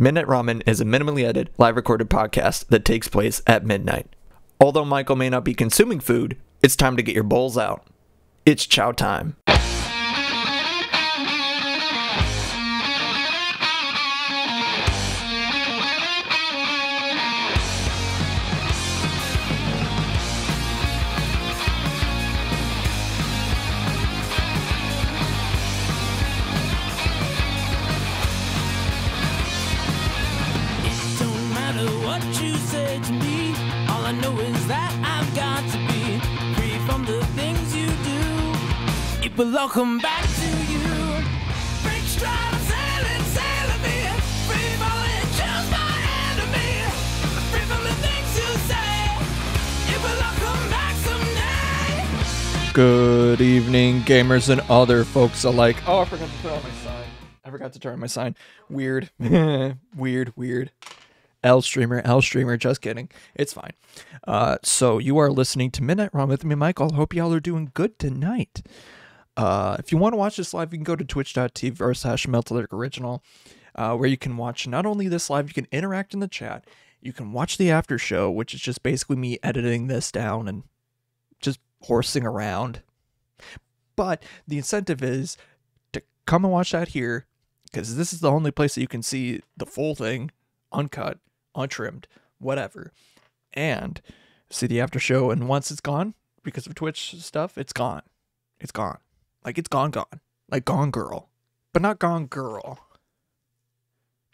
Midnight Ramen is a minimally edited, live recorded podcast that takes place at midnight. Although Michael may not be consuming food, it's time to get your bowls out. It's chow time. But I'll come back to you. Break stride, sailing me. Free falling, choose my enemy. Free from the things you say. It will all come back someday. Good evening, gamers and other folks alike. Oh, I forgot to turn on my sign. Weird. Weird. L streamer, just kidding. It's fine. So you are listening to Midnight Ramen with me, Michael. Hope y'all are doing good tonight. If you want to watch this live, you can go to twitch.tv/MeltedOriginal, where you can watch not only this live, you can interact in the chat, you can watch the after show, which is just basically me editing this down and just horsing around. But the incentive is to come and watch that here, because this is the only place that you can see the full thing, uncut, untrimmed, whatever, and see the after show. And once it's gone, because of Twitch stuff, it's gone. It's gone. Like, it's gone. Like Gone Girl. But not Gone Girl.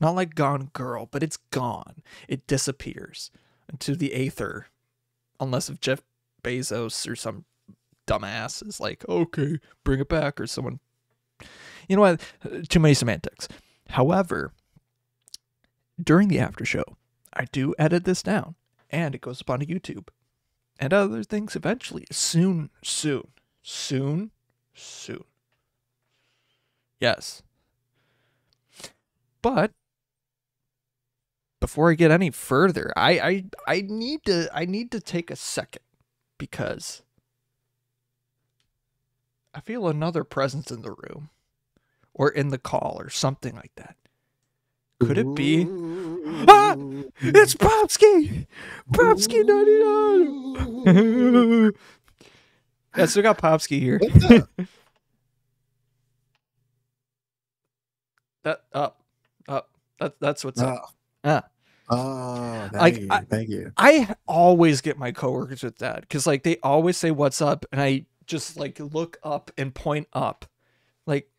Not like Gone Girl, but it's gone. It disappears into the aether. Unless if Jeff Bezos or some dumbass is like, okay, bring it back, or someone... You know what? Too many semantics. However, during the after show, I do edit this down, and it goes up onto YouTube. And other things eventually. Soon. Yes. But before I get any further, I need to take a second, because I feel another presence in the room or in the call or something like that. Could it be? Ah! It's Popski! Popski 99! Yeah, so we got Popski here. What's up? That's what's up. Oh, thank you. I always get my coworkers with that, because like they always say what's up, and I just like look up and point up, like.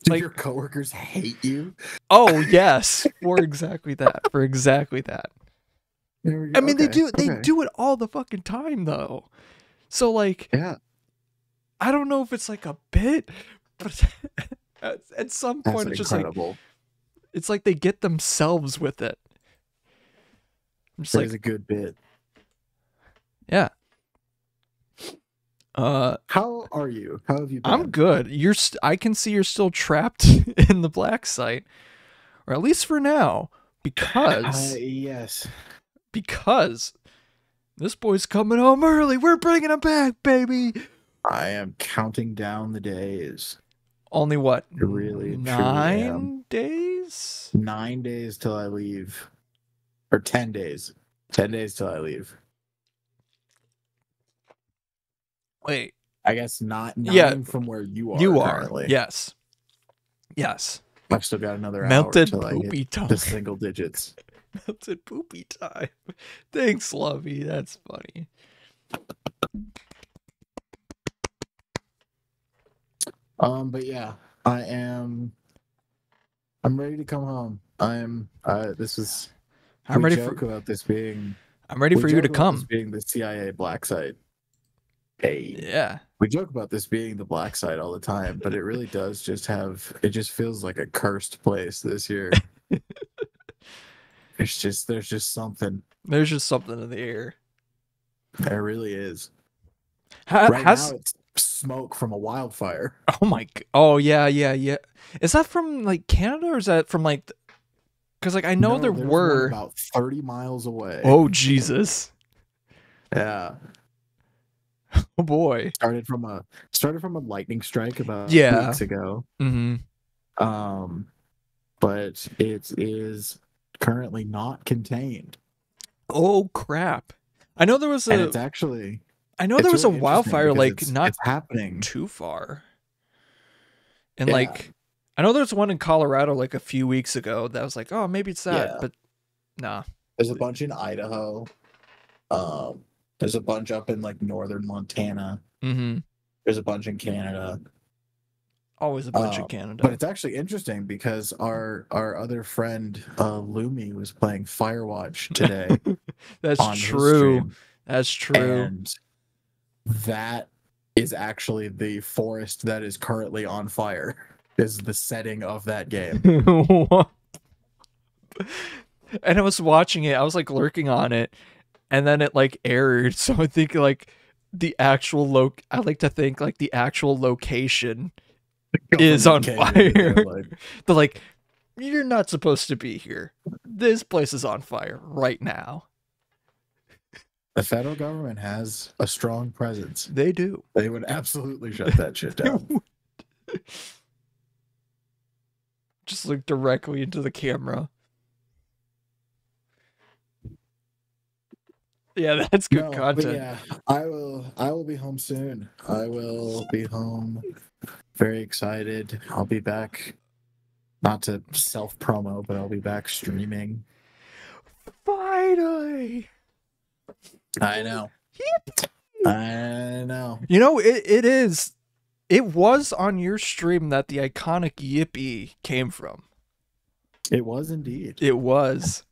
Do your coworkers hate you? Oh yes, for exactly that. I mean, they do it all the fucking time though. So like, yeah, I don't know if it's like a bit, but at some point it's just incredible. Like, it's like they get themselves with it. I'm just There's a good bit. Yeah. How are you? How have you been? I'm good. I can see you're still trapped in the black site, or at least for now, because yes. Because this boy's coming home early. We're bringing him back, baby. I am counting down the days. Only what? Really, 9 days? 9 days till I leave. Or 10 days. 10 days till I leave. Wait. I guess not 9 from where you are. You are. Currently. Yes. I've still got another Melted hour till poopy I time. hit the single digits. Melted poopy time. Thanks, Lovey. That's funny. But yeah, I'm ready to come home. I'm ready for this being you to come. This being the CIA black site. Hey. Yeah. We joke about this being the black site all the time, but it really does it just feels like a cursed place this year. There's just something. There's just something in the air. There really is. Now it's smoke from a wildfire. Oh my! Oh yeah. Is that from like Canada, or is that from like? Because like I know there were about 30 miles away. Oh Jesus! Yeah. Oh boy! Started from a lightning strike about weeks ago. Mm-hmm. but it is currently not contained. Oh crap! I know there was And a. it's actually I know it's there was a really interesting wildfire because like not it's happening. too far, and Yeah. like I know there's one in Colorado like a few weeks ago that was like, oh, maybe it's that, Yeah. but nah. There's a bunch in Idaho. There's a bunch up in like northern Montana. Mm-hmm. There's a bunch in Canada. Always a bunch of Canada. But it's actually interesting because our other friend Lumi was playing Firewatch today. That's on his true. stream, That's true. and that is actually the forest that is currently on fire. Is the setting of that game. And I was watching it. I was like lurking on it, and then it like errored. So I think like the actual I like to think like the actual location is on fire. They're like, you're not supposed to be here. This place is on fire right now. The federal government has a strong presence. They do. They would absolutely shut that shit down. Just look directly into the camera. Yeah, that's good content. Yeah, I will be home soon. I will be home. Very excited. I'll be back. Not to self promo, but I'll be back streaming. Finally. I know. I know. You know, it is. It was on your stream that the iconic Yippee came from. It was indeed. It was.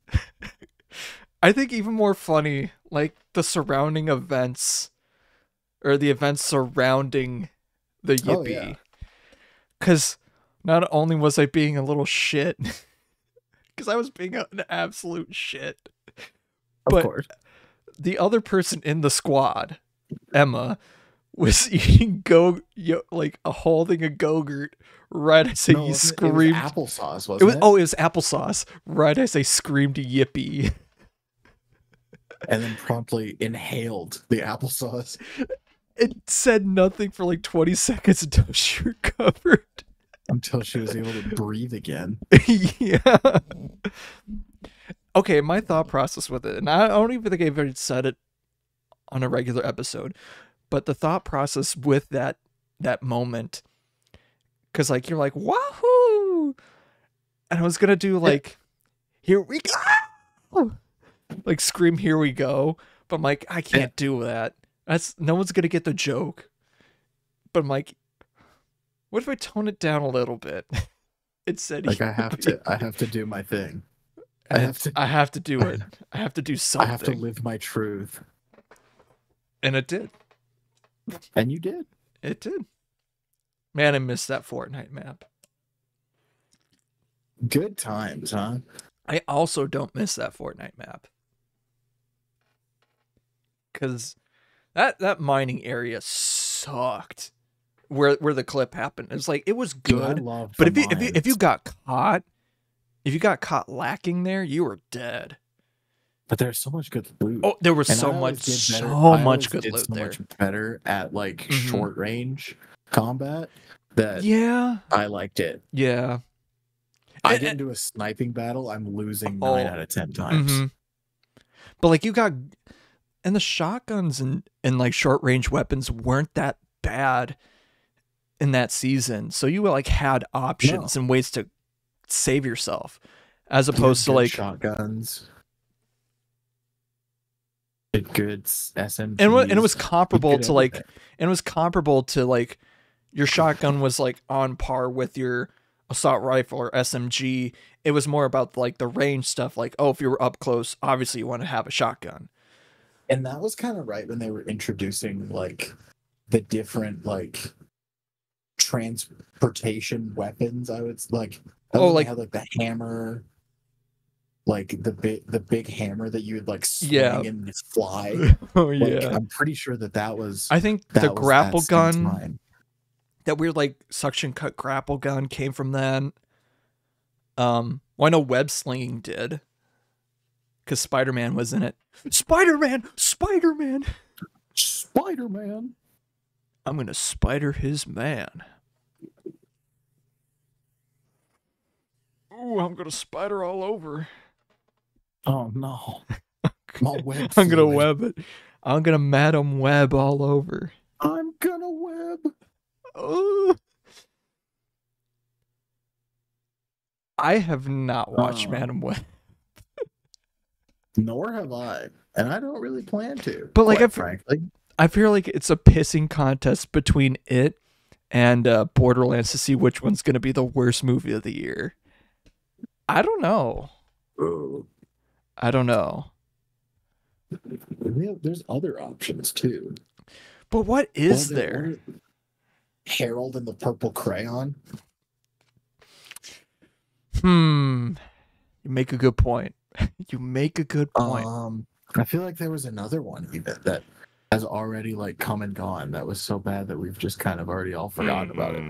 I think even more funny, like the surrounding events, or the events surrounding the Yippee. Because not only was I being a little shit, because I was being an absolute shit, Of course. the other person in the squad, Emma, was eating holding a Go-Gurt right as he screamed. It was applesauce, wasn't it? Oh, it was applesauce. Right as I screamed Yippee. And then promptly inhaled the applesauce. It said nothing for like 20 seconds until she recovered. Until she was able to breathe again. Yeah. Okay, my thought process with it, and I don't even think I've ever said it on a regular episode, but the thought process with that moment, because like you're like, wahoo! And I was gonna do like, here we go! Like scream, here we go. But I'm like, I can't do that. No one's gonna get the joke. But I'm like, what if I tone it down a little bit? It said like I have to do my thing. I have to do it. I have to do something. I have to live my truth. And it did. And you did. It did. Man, I missed that Fortnite map. Good times, huh? I also don't miss that Fortnite map. Because that mining area sucked. Where the clip happened. It's like it was good. But if you got caught lacking there, you were dead. But there's so much good loot. Oh, there was so much good loot there. Much better at like short range combat. That I liked it. Yeah. I get into a sniping battle, I'm losing 9 out of 10 times. Mm-hmm. But like you got, and the shotguns and like short range weapons weren't that bad in that season. So you like had options and ways to save yourself, as opposed to like shotguns. Good SMGs. And it was comparable to like, your shotgun was like on par with your assault rifle or SMG. It was more about like the range stuff. Like, oh, if you were up close, obviously you want to have a shotgun. And that was kind of right when they were introducing like the different like transportation weapons. I would like. They had like the hammer. Like the big hammer that you would like swing and fly. Oh yeah, like, I'm pretty sure that was. I think the grapple gun, that weird like suction cut grapple gun, came from that. Well, I know web slinging did, because Spider-Man was in it. Spider-Man. I'm gonna spider his man. Ooh, I'm gonna spider all over. Oh no. My web I'm gonna fluid. web it. I'm gonna Madam Web all over. I'm gonna web. Ooh. I have not watched Madam Web. Nor have I. And I don't really plan to. But like, quite frankly. I feel like it's a pissing contest between it and Borderlands to see which one's gonna be the worst movie of the year. I don't know. Ooh. I don't know. There's other options too. But what is Well, there? Harold and the Purple Crayon. You make a good point. You make a good point. I feel like there was another one even that has already like come and gone that was so bad that we've just kind of already all forgotten about it.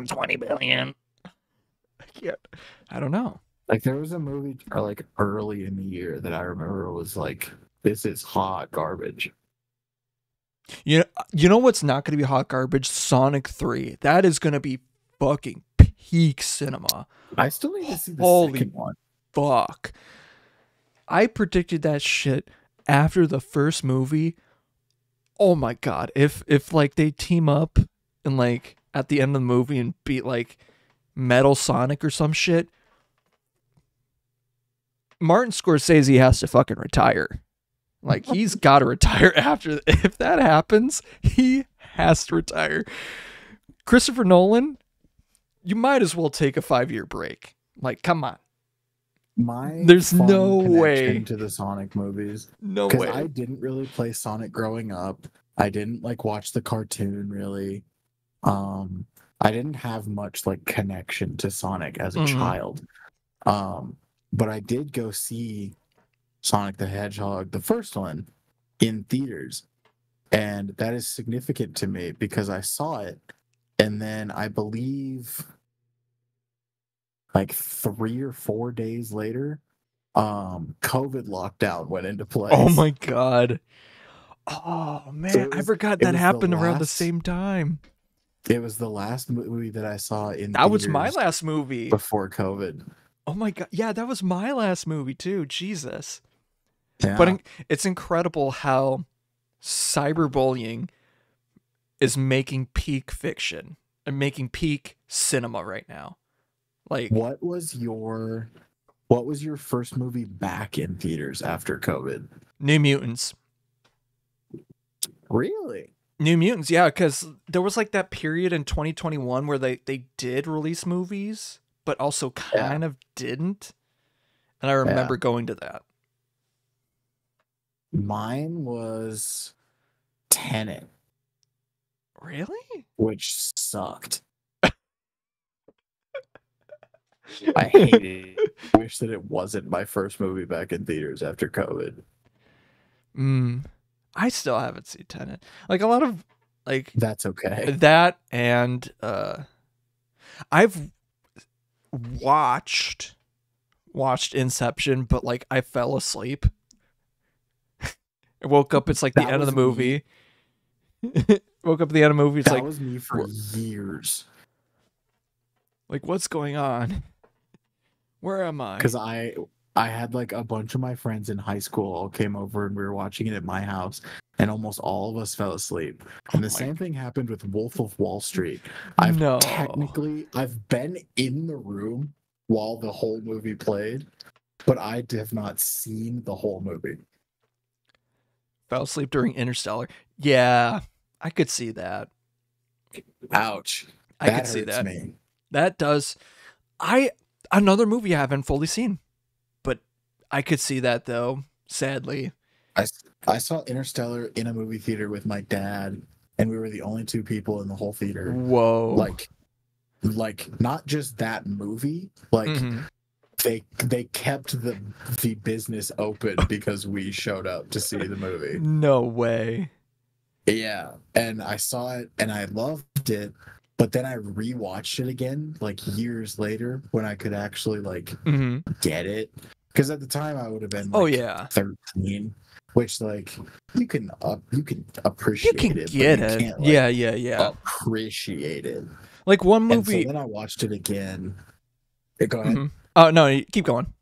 20 billion. I don't know. Like there was a movie like early in the year that I remember was like, this is hot garbage. You know what's not going to be hot garbage? Sonic 3. That is going to be fucking peak cinema. I still need to see the second one. Fuck. I predicted that shit after the first movie. Oh my god. If like they team up and like at the end of the movie and beat like Metal Sonic or some shit, Martin Scorsese has to fucking retire. Like, he's got to retire after. If that happens, he has to retire. Christopher Nolan, you might as well take a 5-year break. Like, come on. There's no way to the Sonic movies. No way. I didn't really play Sonic growing up. I didn't like watch the cartoon really. I didn't have much like connection to Sonic as a child. But I did go see Sonic the Hedgehog, the first one, in theaters. And that is significant to me because I saw it. And then I believe like 3 or 4 days later, COVID lockdown went into place. Oh my god. Oh man, I forgot that happened around the same time. It was the last movie that I saw in That was my last movie before COVID. Oh my god. Yeah, that was my last movie too. Jesus. Yeah. But it's incredible how cyberbullying is making peak fiction and making peak cinema right now. Like, what was your first movie back in theaters after COVID? New Mutants. Really? New Mutants, yeah, because there was like that period in 2021 where they did release movies, but also kind of didn't. And I remember going to that. Mine was Tenet. Really? Which sucked. I hated it. I wish that it wasn't my first movie back in theaters after COVID. I still haven't seen Tenet. Like a lot of like that's okay. That and I've watched Inception, but like I fell asleep. I woke up, it's like the end of the movie. Woke up at the end of the movie, it's that like was me for years. Like, what's going on? Where am I? Because I had like a bunch of my friends in high school all came over and we were watching it at my house, and almost all of us fell asleep. And the same thing happened with Wolf of Wall Street. I've been in the room while the whole movie played, but I have not seen the whole movie. Fell asleep during Interstellar. Yeah, I could see that. Ouch. I could see that. Me. That does. Another movie I haven't fully seen, but I could see that though. Sadly, I saw Interstellar in a movie theater with my dad, and we were the only two people in the whole theater. Whoa! Like not just that movie. Like they kept the business open because we showed up to see the movie. No way. Yeah, and I saw it and I loved it. But then I rewatched it again, like years later, when I could actually like get it. Because at the time I would have been 13, which like you can appreciate it. You can get it. Can't, yeah. Appreciate it. Like one And so movie. then I watched it again. Go ahead. Mhm. Oh no, keep going.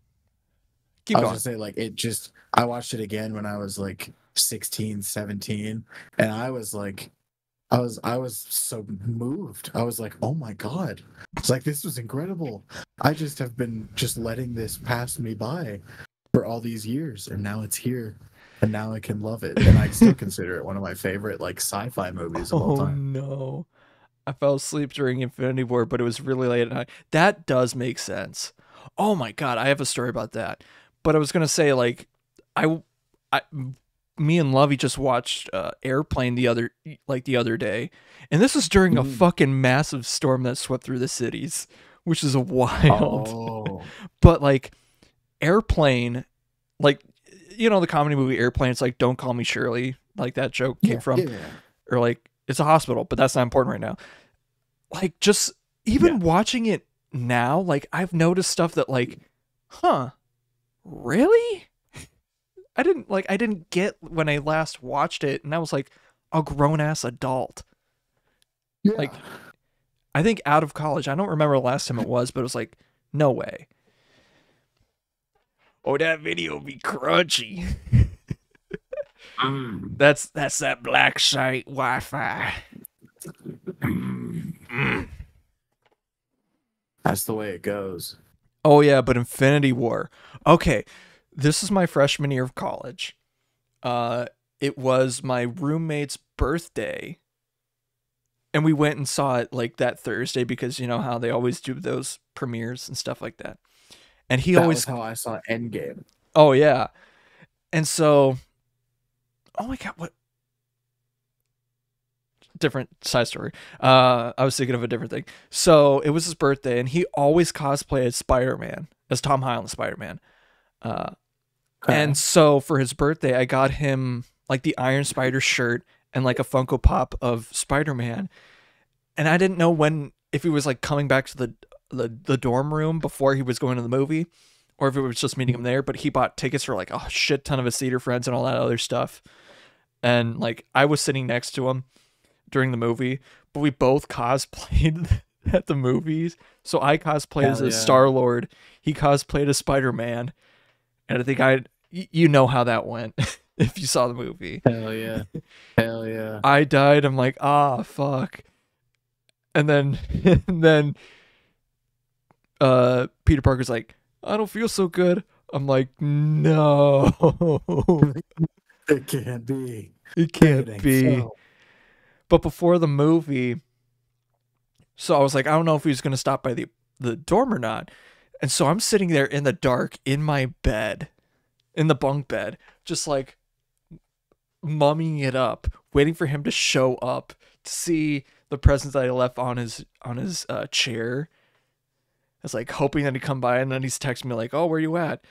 Keep I was going. gonna say, like, I watched it again when I was like 16, 17, and I was like, I was so moved. I was like, oh my God. It's like, this was incredible. I just have been just letting this pass me by for all these years, and now it's here. And now I can love it. And I still consider it one of my favorite like sci-fi movies of all Oh time. no. I fell asleep during Infinity War, but it was really late at night. That does make sense. Oh my god, I have a story about that. But I was gonna say, like, I, I me and Lovey just watched Airplane the other day, and this was during a Mm. fucking massive storm that swept through the cities, which is wild. Oh, But like Airplane, like the comedy movie Airplane. It's like Don't Call Me Shirley, like that joke came yeah, from, yeah, or like it's a hospital, but that's not important right now. Like just even watching it now, like I've noticed stuff that like, huh, really? I didn't get when I last watched it, and I was like a grown ass adult. yeah. Like I think out of college. I don't remember the last time it was, but it was like, no way. Oh, that video be crunchy. Mm. That's that black site Wi-Fi. That's the way it goes. Oh yeah, but Infinity War. Okay, this is my freshman year of college. It was my roommate's birthday, and we went and saw it like that Thursday because you know how they always do those premieres and stuff like that. And he That always, was how I saw Endgame. oh yeah, and so, oh my god, what? Different side story. I was thinking of a different thing. So it was his birthday, and he always cosplayed as Spider-Man, as Tom Holland Spider-Man. And so for his birthday, I got him like the Iron Spider shirt and like a Funko Pop of Spider-Man. And I didn't know if he was like coming back to the dorm room before he was going to the movie, or if it was just meeting him there. But he bought tickets for like a shit ton of his theater friends and all that other stuff. And like I was sitting next to him during the movie, but we both cosplayed at the movies. So I cosplayed as Hell a yeah. Star-Lord. He cosplayed as Spider-Man. And I think you know how that went if you saw the movie. Hell yeah. Hell yeah. I died. I'm like, fuck. And then, Peter Parker's like, I don't feel so good. I'm like, no, It can't be. it can't ain't be. so. But before the movie, so I was like, I don't know if he was going to stop by the dorm or not. And so I'm sitting there in the dark in my bed, in the bunk bed, just like mumming it up, waiting for him to show up to see the presents that I left on his chair. I was like hoping that he'd come by, and then he's texting me like, "Oh, where you at?"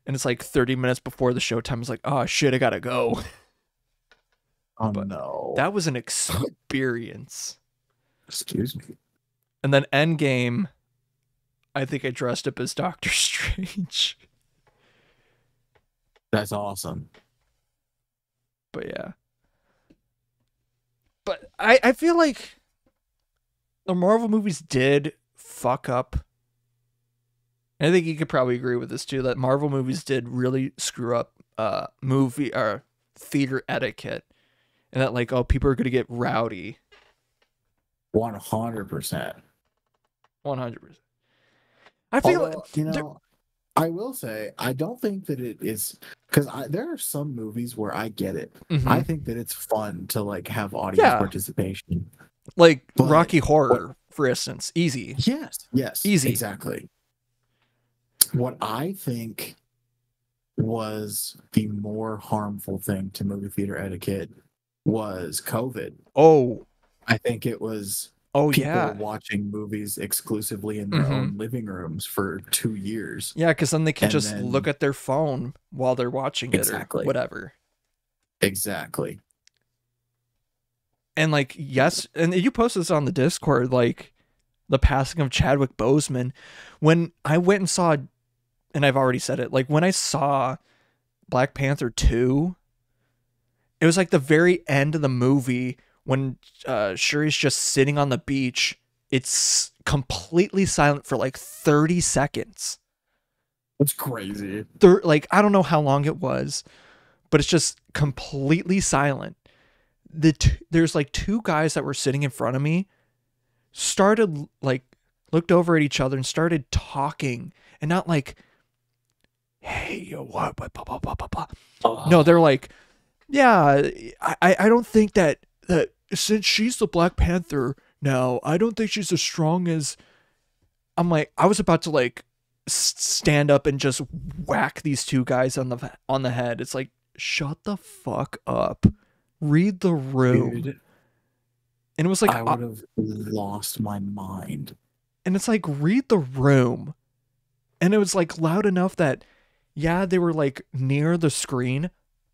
And it's like 30 minutes before the showtime. I was like, "Oh shit, I gotta go." Oh But no. that was an experience. Excuse me. And then Endgame, I think I dressed up as Doctor Strange. That's awesome. But yeah. But I feel like the Marvel movies did fuck up. And I think you could probably agree with this too, that Marvel movies did really screw up movie or theater etiquette. And that like, oh, people are gonna get rowdy. 100%. 100%. I feel Although, I will say, I don't think that it is, because there are some movies where I get it. Mhm. I think that it's fun to like have audience participation. like But Rocky Horror, for instance, easy. Yes, Easy. exactly. What I think was the more harmful thing to movie theater etiquette was COVID. Oh, I think it was oh people yeah, watching movies exclusively in their own living rooms for 2 years. yeah, because then they can And just then- look at their phone while they're watching it Exactly. or whatever. Exactly. And like, yes, and you posted this on the Discord, like the passing of Chadwick Boseman. When I went and saw, and I've already said it, like when I saw Black Panther 2, it was like the very end of the movie when Shuri's just sitting on the beach it's completely silent for like 30 seconds. That's crazy. Like, I don't know how long it was, but it's just completely silent. There's like two guys that were sitting in front of me, started like, looked over at each other and started talking, and not like, hey, yo, what, blah, blah, blah, blah, blah. Oh. No, they're like, yeah, I don't think that since she's the Black Panther now, I don't think she's as strong as. I'm like, I was about to like stand up and just whack these two guys on the head. It's like, shut the fuck up, read the room. Dude, and it was like, I would have lost my mind. And it's like, read the room. And it was like loud enough that, yeah, they were like near the screen,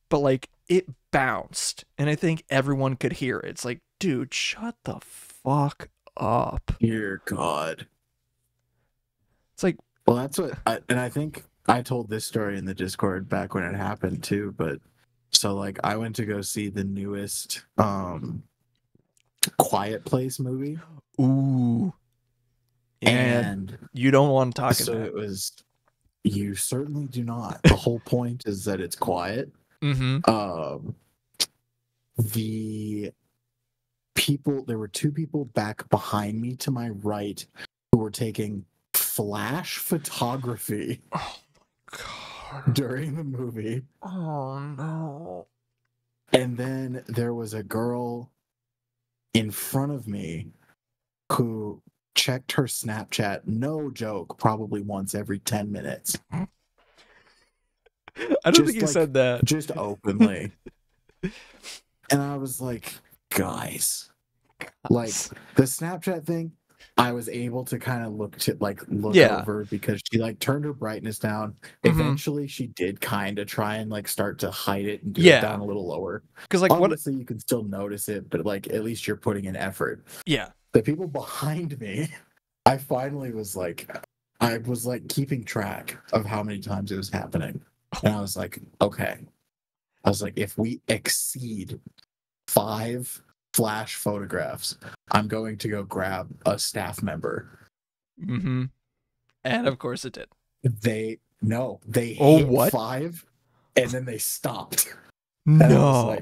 but like it bounced. And I think everyone could hear it. It's like, dude, shut the fuck up. Dear God. It's like, well, that's what, I think I told this story in the Discord back when it happened too. But so like, I went to go see the newest Quiet Place movie. ooh. And you don't want to talk so about it was. You certainly do not. The whole point is that it's quiet. Mm-hmm. The people, there were two people back behind me to my right who were taking flash photography Oh my God. during the movie. Oh no. And then there was a girl in front of me who checked her Snapchat, no joke, probably once every 10 minutes. I don't think you said that. Just openly. And I was like, guys, like the Snapchat thing, I was able to kind of look over because she like turned her brightness down. Mm-hmm. Eventually she did kind of try and like start to hide it and do it down a little lower. Because like obviously you can still notice it, but like at least you're putting in effort. Yeah. The people behind me, I finally was like, I was like keeping track of how many times it was happening. And I was like, okay. I was like, if we exceed 5 flash photographs, I'm going to go grab a staff member. Mm-hmm. And of course it did. They hit 5 and then they stopped. No.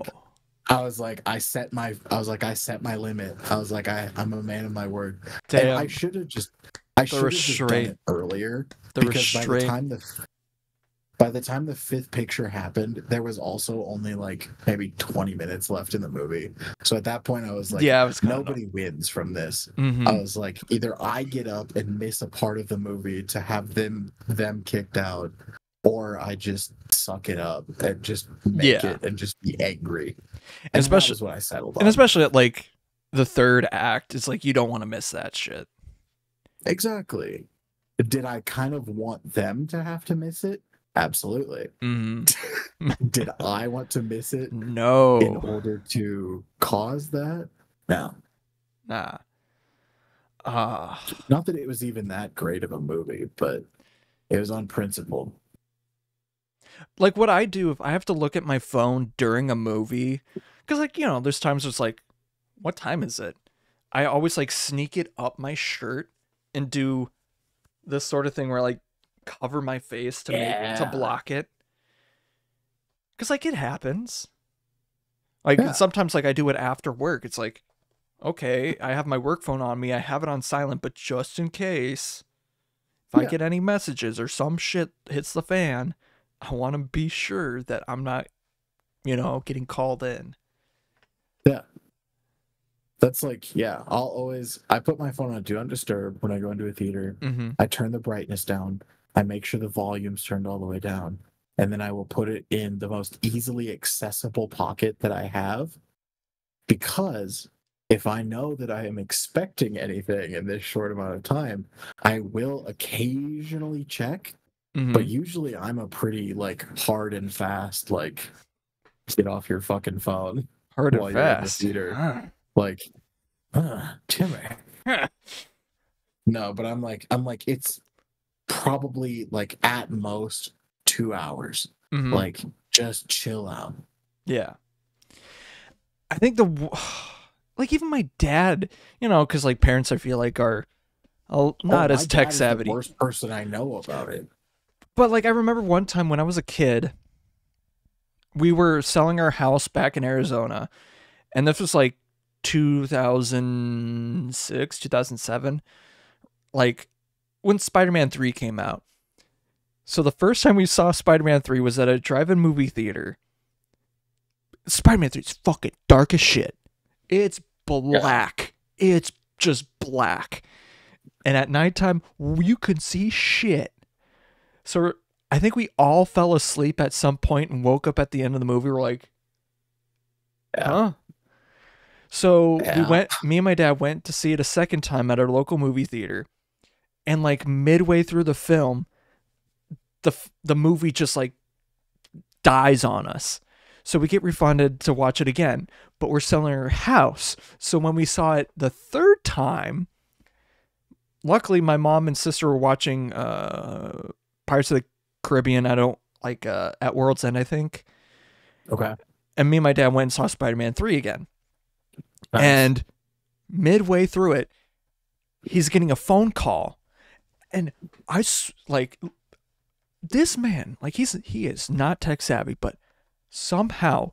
I was like, I set my limit. I was like, I'm a man of my word. Damn. And I should have just done it earlier. Because by the time the 5th picture happened, there was also only like maybe 20 minutes left in the movie. So at that point I was like, nobody wins from this. Mm-hmm. I was like, either I get up and miss a part of the movie to have them kicked out, or I just suck it up and just make it and just be angry. And especially that was what I settled on. And especially at like the 3rd act, it's like you don't want to miss that shit. Exactly. Did I kind of want them to have to miss it? Absolutely. Mm-hmm. Did I want to miss it? No. In order to cause that? No. Nah. Not that it was even that great of a movie, but it was on principle. Like what I do if I have to look at my phone during a movie, because like, you know, there's times it's like, what time is it? I always like sneak it up my shirt and do this sort of thing where I like cover my face to block it. Because like it happens. Like sometimes like I do it after work. It's like, okay, I have my work phone on me. I have it on silent, but just in case if I get any messages or some shit hits the fan, I want to be sure that I'm not, you know, getting called in. Yeah. That's like, I put my phone on Do Not Disturb when I go into a theater. Mm-hmm. I turn the brightness down. I make sure the volume's turned all the way down. And then I will put it in the most easily accessible pocket that I have. Because if I know that I am expecting anything in this short amount of time, I will occasionally check. Mm-hmm. But usually I'm a pretty like hard and fast, like get off your fucking phone Hard while and you're fast. in the theater. Like, Timmy. No, but I'm like, it's probably like at most 2 hours. Mm-hmm. Like, just chill out. Yeah. I think like even my dad, because like parents I feel like are not my as dad tech is the savvy. worst person I know about it. But like I remember one time when I was a kid, we were selling our house back in Arizona, and this was like 2006, 2007, like when Spider-Man 3 came out. So the first time we saw Spider-Man 3 was at a drive-in movie theater. Spider-Man 3 is fucking dark as shit. It's black. Yeah. It's just black. And at nighttime, you could see shit. So I think we all fell asleep at some point and woke up at the end of the movie. We're like, huh? So me and my dad went to see it a second time at our local movie theater. And like midway through the film, the movie just like dies on us. So we get refunded to watch it again, but we're selling our house. So when we saw it the third time, luckily my mom and sister were watching Pirates of the Caribbean. I don't like at World's End, I think. Okay. And me and my dad went and saw Spider-Man 3 again. Nice. And midway through it, he's getting a phone call. And like this man, like he is not tech savvy, but somehow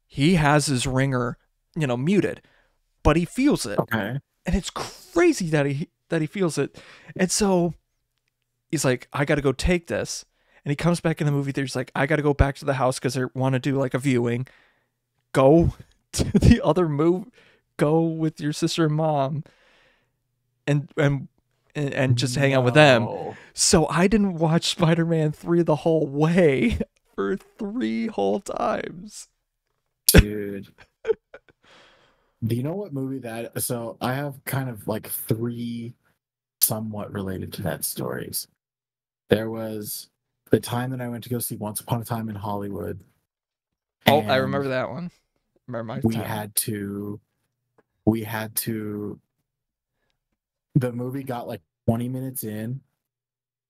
he has his ringer, muted, but he feels it. Okay. And it's crazy that he feels it. And so he's like, I got to go take this. And he comes back in the movie theater. He's like, I got to go back to the house because I want to do like a viewing. Go to the other movie. Go with your sister and mom. And just hang out with them. So I didn't watch Spider-Man 3 the whole way for 3 whole times. Dude. Do you know what movie that... So I have kind of like 3 somewhat related to that stories. There was the time that I went to go see Once Upon a Time in Hollywood. Oh, I remember that one. Remember my we time. had to the movie got like 20 minutes in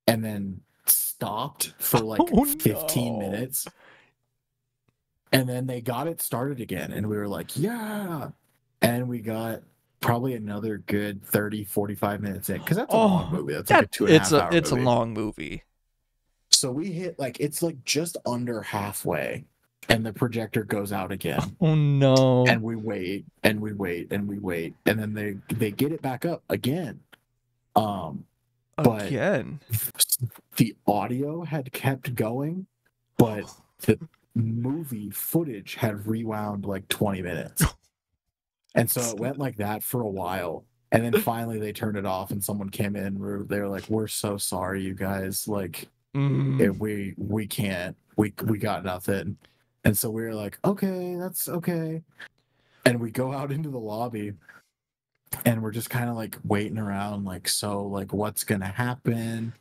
and then stopped for like 15 minutes. And then they got it started again. And we were like, yeah. And we got probably another good 30, 45 minutes in. Because that's a long movie. That's like a 2.5 hour movie. It's a long movie. So we hit like, it's like just under halfway. And the projector goes out again. Oh no. And we wait and we wait and we wait. And then they get it back up again. But again. The audio had kept going, but the movie footage had rewound like 20 minutes. And so it went like that for a while. And then finally they turned it off and someone came in. They were like, we're so sorry, you guys. Like, we can't. We got nothing. And so we were like, okay, that's okay. And we go out into the lobby and we're just kind of like waiting around, like, so like what's gonna happen?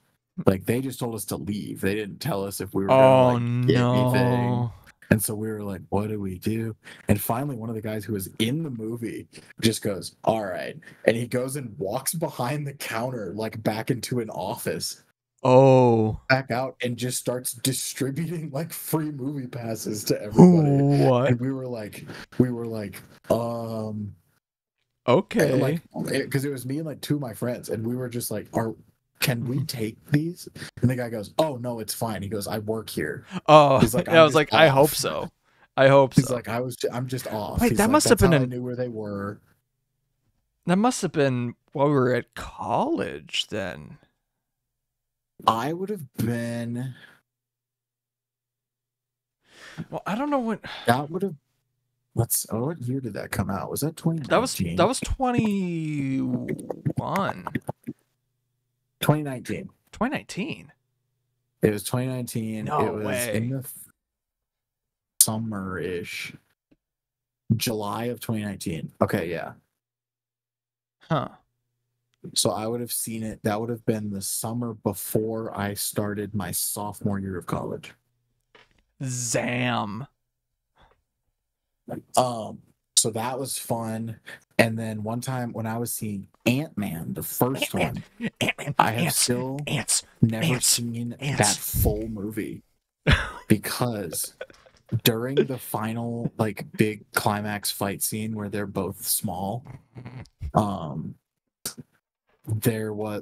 Like they just told us to leave. They didn't tell us if we were gonna get anything. And so we were like, what do we do? And finally one of the guys who was in the movie just goes, all right. And he goes and walks behind the counter, like back into an office. Back out and just starts distributing like free movie passes to everybody. What? And we were like, okay, like, because it was me and like 2 of my friends, and we were just like, can we take these? And the guy goes, oh no, it's fine. He goes, I work here. He's like, I was like, off. I hope so. He's like, I'm just off. Wait, He's that like, must have been I knew where they were. That must have been while we were at college then. I would have been. Well, I don't know what. That would have. What year did that come out? Was that 2019? That was 21. 2019. 2019. It was 2019. No it was way. In the summer-ish. July of 2019. Okay, yeah. Huh. So I would have seen it. That would have been the summer before I started my sophomore year of college. Zam. So that was fun. And then one time when I was seeing Ant-Man, the first one, I have still never seen that full movie because during the final like big climax fight scene where they're both small, um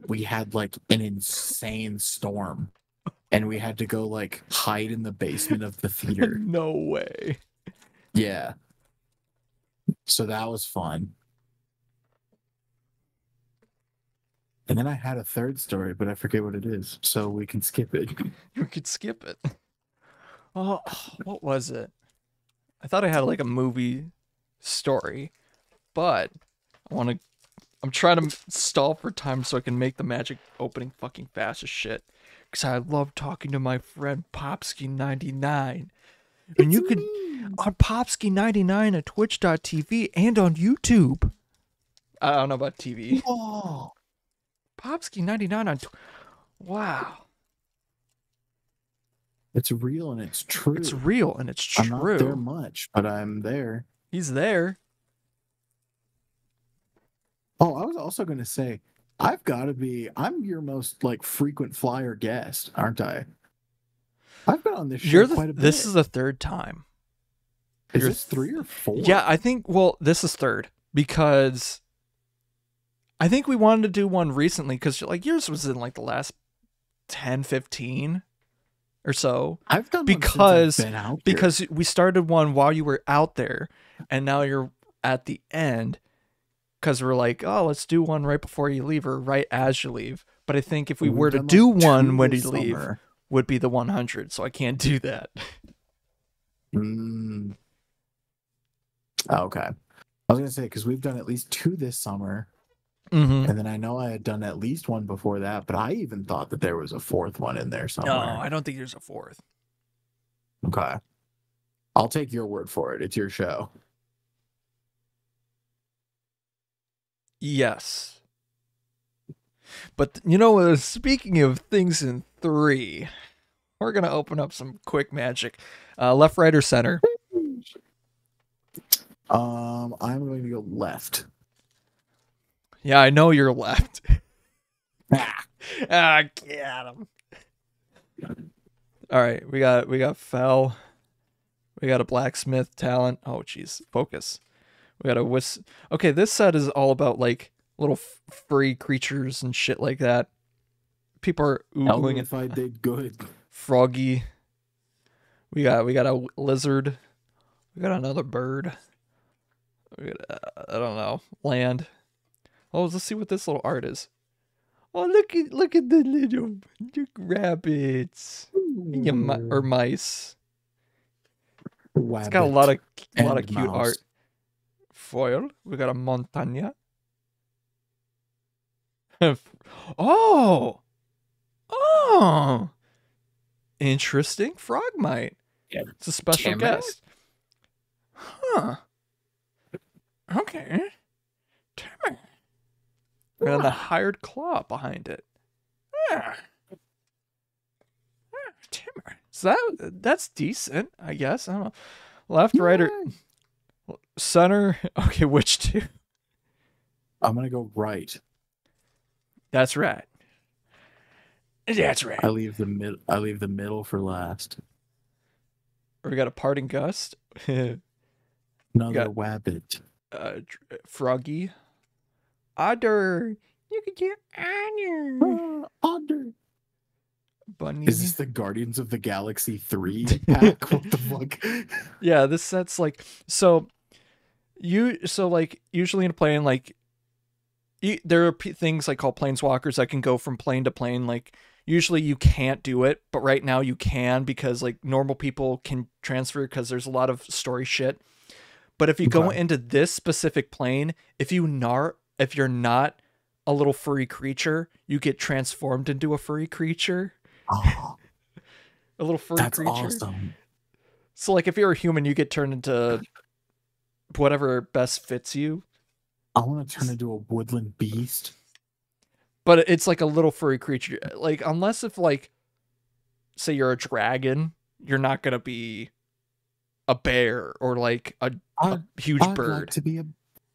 we had like an insane storm and we had to go like hide in the basement of the theater. No way. Yeah. So that was fun. And then I had a third story, but I forget what it is, so we can skip it. You could skip it. Oh, what was it? I thought I had like a movie story, but I'm trying to stall for time so I can make the magic opening fucking fast as shit. Because I love talking to my friend Popski99. And you could, on Popski99 at twitch.tv and on YouTube. I don't know about TV. Oh, Popski99 on wow. it's real and it's true. It's real and it's true. I'm not there much, but I'm there. He's there. Oh, I was also going to say, I'm your most like frequent flyer guest, aren't I? I've been on this show quite a bit. This is the third time. Is this 3 or 4? Yeah, I think, well, this is third because I think we wanted to do one recently because like yours was in like the last 10, 15 or so. I've done because one since I've been out here. because we started one while you were out there and now you're at the end because we're like, oh, let's do one right before you leave or right as you leave. But I think if we We've were to done, do like, one 2 when you this leave, summer. would be the 100. So I can't do that. Okay. I was going to say, because we've done at least 2 this summer. Mm-hmm. And then I know I had done at least one before that, but I even thought that there was a 4th one in there No, somewhere. I don't think there's a 4th. Okay. I'll take your word for it. It's your show. Yes. But you know, speaking of things in 3, we're going to open up some quick magic. Left, right, or center? I'm going to go left. Yeah, I know you're left. Ah. Get him. All right, we got Fell. We got a blacksmith talent. Oh, jeez, focus. We got a Okay, this set is all about like little furry creatures and shit like that. People are oogling if I did good. Froggy. We got a lizard. We got another bird. We got I don't know, land. Oh, let's see what this little art is. Oh, look at the little rabbits or mice. It's got a lot of cute mouse. art. Foil. We got a montaña. Oh, interesting. Frogmite. Yeah. It's a special Damn it. guest. Huh. Okay. Timmy. And then the hired claw behind it. Timmy. So that's decent, I guess. I don't know. Left, right, or center. Okay, which 2? I'm going to go right. That's right. That's right. I leave the middle for last. We got a parting gust. Another got- wabbit. Froggy. Otter. You could get Otter. Otter. Bunny. Is this the Guardians of the Galaxy 3 pack? What the fuck? Yeah, this set's like usually in a plane, like there are things like called planeswalkers that can go from plane to plane. Like usually you can't do it, but right now you can because like normal people can transfer because there's a lot of story shit. But if you go into this specific plane, if you're not a little furry creature, you get transformed into a furry creature. Oh, A little furry that's creature. awesome. So like if you're a human, you get turned into whatever best fits you. I want to turn into a woodland beast. But it's like a little furry creature. Like unless if like say you're a dragon, you're not gonna be a bear or like a huge I'd bird. like to be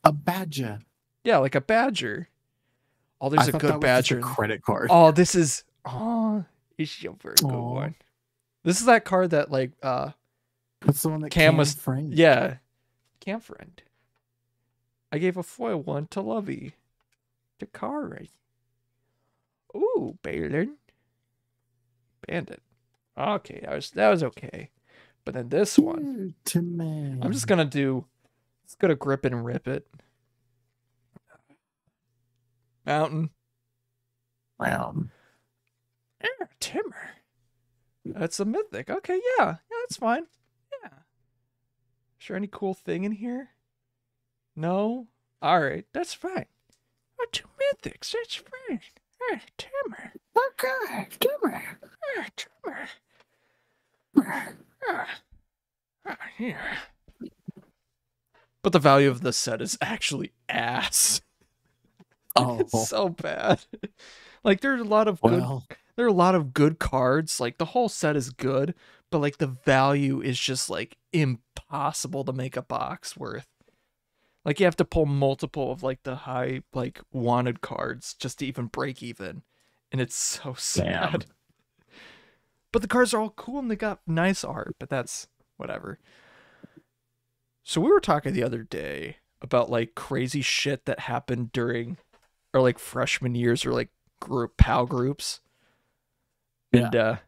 a badger. Yeah, like a badger. Oh, there's I a thought good that was just badger. a credit card. Oh, this is it's a very good Aw. one. This is that card that like That's the one that Cam Cam was framed. yeah, Cam friend. I gave a foil one to Lovey, to Kari. Ooh, Balin. Bandit. Okay, that was okay. But then this one, To man. I'm just gonna grip it and rip it. Mountain. Timber. That's a mythic. Okay, yeah, that's fine. Yeah. Is there any cool thing in here? No? Alright, that's fine. Two mythics, that's fine. Timber. Okay, Timber. Timber. Here. But the value of the set is actually ass. Oh, It's so bad. Like there are a lot of good cards. Like the whole set is good, but like the value is just like impossible to make a box worth. Like you have to pull multiple of like the high like wanted cards just to even break even. And it's so sad. Damn. But the cards are all cool and they got nice art, but that's whatever. So we were talking the other day about like crazy shit that happened during or like freshman years or like PAL groups. And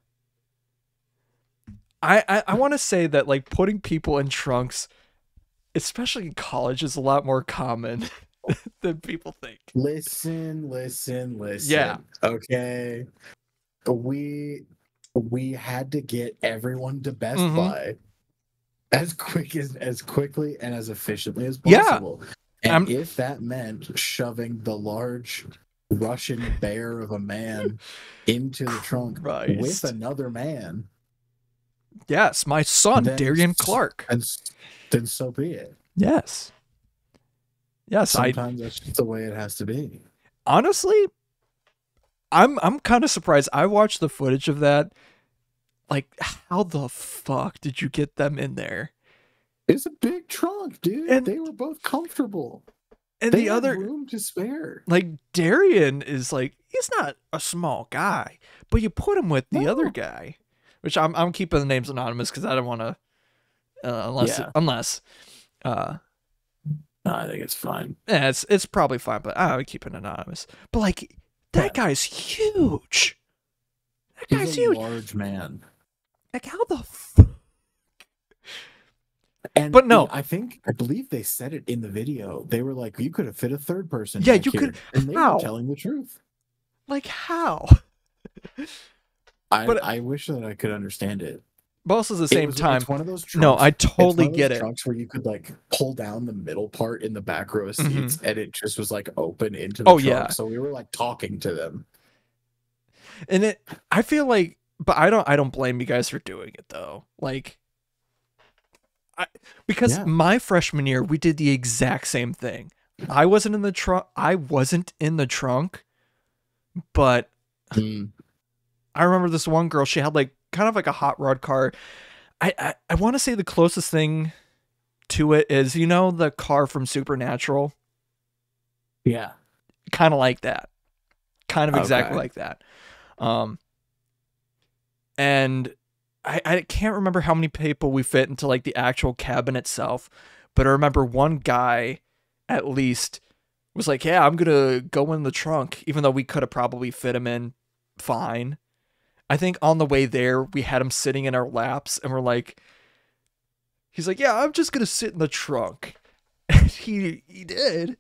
I want to say that like putting people in trunks, especially in college, is a lot more common than people think. Listen. Yeah. Okay. We had to get everyone to Best Mhm. Buy as quickly and as efficiently as possible. And if that meant shoving the large Russian bear of a man into the trunk Christ. with another man, Yes, my son, then Darian Clark. Then so be it. Yes. Sometimes that's just the way it has to be. Honestly, I'm kind of surprised. I watched the footage of that. Like, how the fuck did you get them in there? It's a big trunk, dude. And they were both comfortable. And they the had other room to spare. Like Darian is like, he's not a small guy, but you put him with the other guy, which I'm keeping the names anonymous because I don't want to unless I think it's fine. Yeah, it's probably fine, but I would keep it anonymous. But like that guy's huge. That guy's He's a huge. large man. Like how the fuck? And but no, I believe they said it in the video. They were like, you could have fit a third person. Yeah, back you here. could. And they How? were telling the truth. Like how? I wish that I could understand it. But also at the same time, it's one of those trunks, no, I totally get it. Trunks where you could like pull down the middle part in the back row of seats, and it just was like open into the trunk. Yeah. So we were like talking to them. And I feel like, but I don't blame you guys for doing it though. Like, because my freshman year we did the exact same thing. I wasn't in the trunk, but I remember this one girl. She had like kind of like a hot rod car. I want to say the closest thing to it is, you know, the car from Supernatural. Yeah, kind of like that. Kind of exactly like that. And I can't remember how many people we fit into like the actual cabin itself, but I remember one guy at least was like, yeah, I'm gonna go in the trunk, even though we could have probably fit him in fine. I think on the way there we had him sitting in our laps and we're like, he's like, yeah, I'm just gonna sit in the trunk. And he did.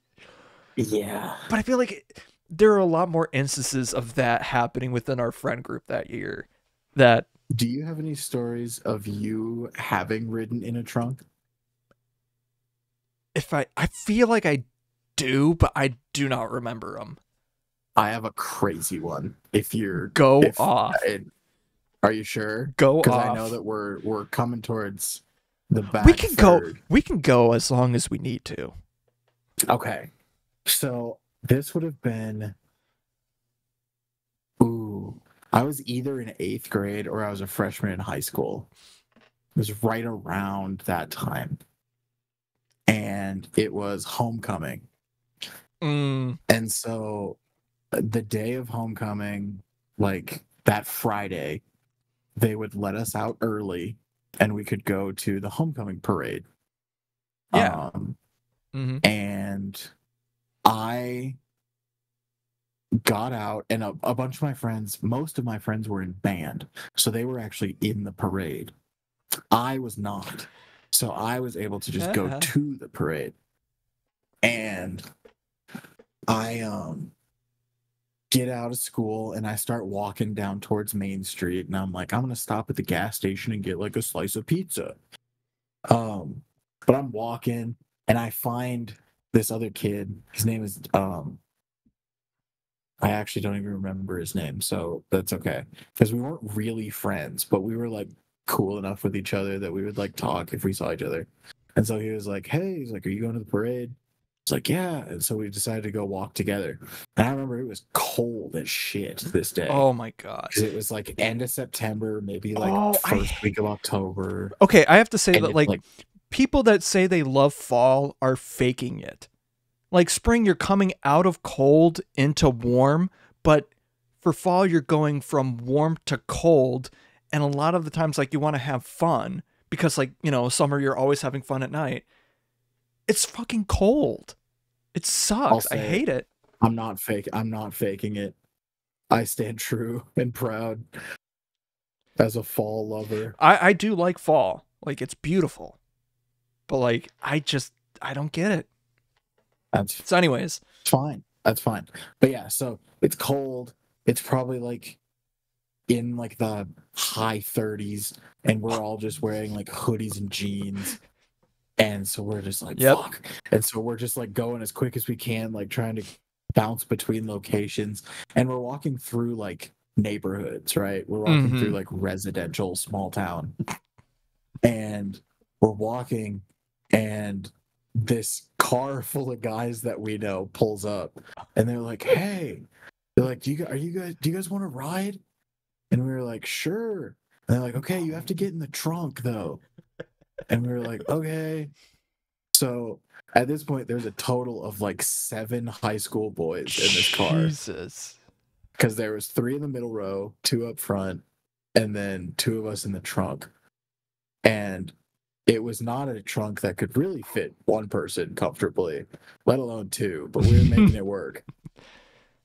Yeah. But I feel like there are a lot more instances of that happening within our friend group that year. Do you have any stories of you having ridden in a trunk? If I feel like I do, but I do not remember them. I have a crazy one. Off. Are you sure? Go off. Because I know that we're coming towards the back. We can go as long as we need to. Okay. So this would have been. I was either in 8th grade or I was a freshman in high school. It was right around that time. And it was homecoming. And so the day of homecoming, like that Friday, they would let us out early and we could go to the homecoming parade. Yeah. Mm-hmm. And I got out, and a bunch of my friends, most of my friends were in band, so they were actually in the parade. I was not. So I was able to just go to the parade. And I get out of school and I start walking down towards Main Street, and I'm like, I'm gonna stop at the gas station and get like a slice of pizza. But I'm walking and I find this other kid. His name is I actually don't even remember his name, so that's okay. Because we weren't really friends, but we were like cool enough with each other that we would like talk if we saw each other. And so he was like, "Hey," he's like, "Are you going to the parade?" It's like, "Yeah." And so we decided to go walk together. And I remember it was cold as shit this day. Oh my god. 'Cause it was like end of September, maybe like first week of October. Okay, I have to say And that it's like people that say they love fall are faking it. Like spring, you're coming out of cold into warm, but for fall, you're going from warm to cold. And a lot of the times, like you want to have fun because, like, you know, summer, you're always having fun at night. It's fucking cold. It sucks. I hate it. I'm not faking it. I stand true and proud as a fall lover. I do like fall. Like, it's beautiful. But, like, I don't get it. So anyways. Fine. That's fine. But yeah, so it's cold. It's probably like in like the high 30s, and we're all just wearing like hoodies and jeans. And so we're just like, fuck. And so we're just like going as quick as we can, like trying to bounce between locations. And we're walking through like neighborhoods, right? We're walking through like residential small town. And we're walking, and this car full of guys that we know pulls up, and they're like, "Hey," they're like, do you guys want to ride?" And we were like, "Sure." And they're like, "Okay, you have to get in the trunk though." And we were like, "Okay." So at this point, there's a total of like 7 high school boys in this car. Jesus. Because there was 3 in the middle row, 2 up front, and then 2 of us in the trunk. And it was not a trunk that could really fit 1 person comfortably, let alone 2, but we were making it work.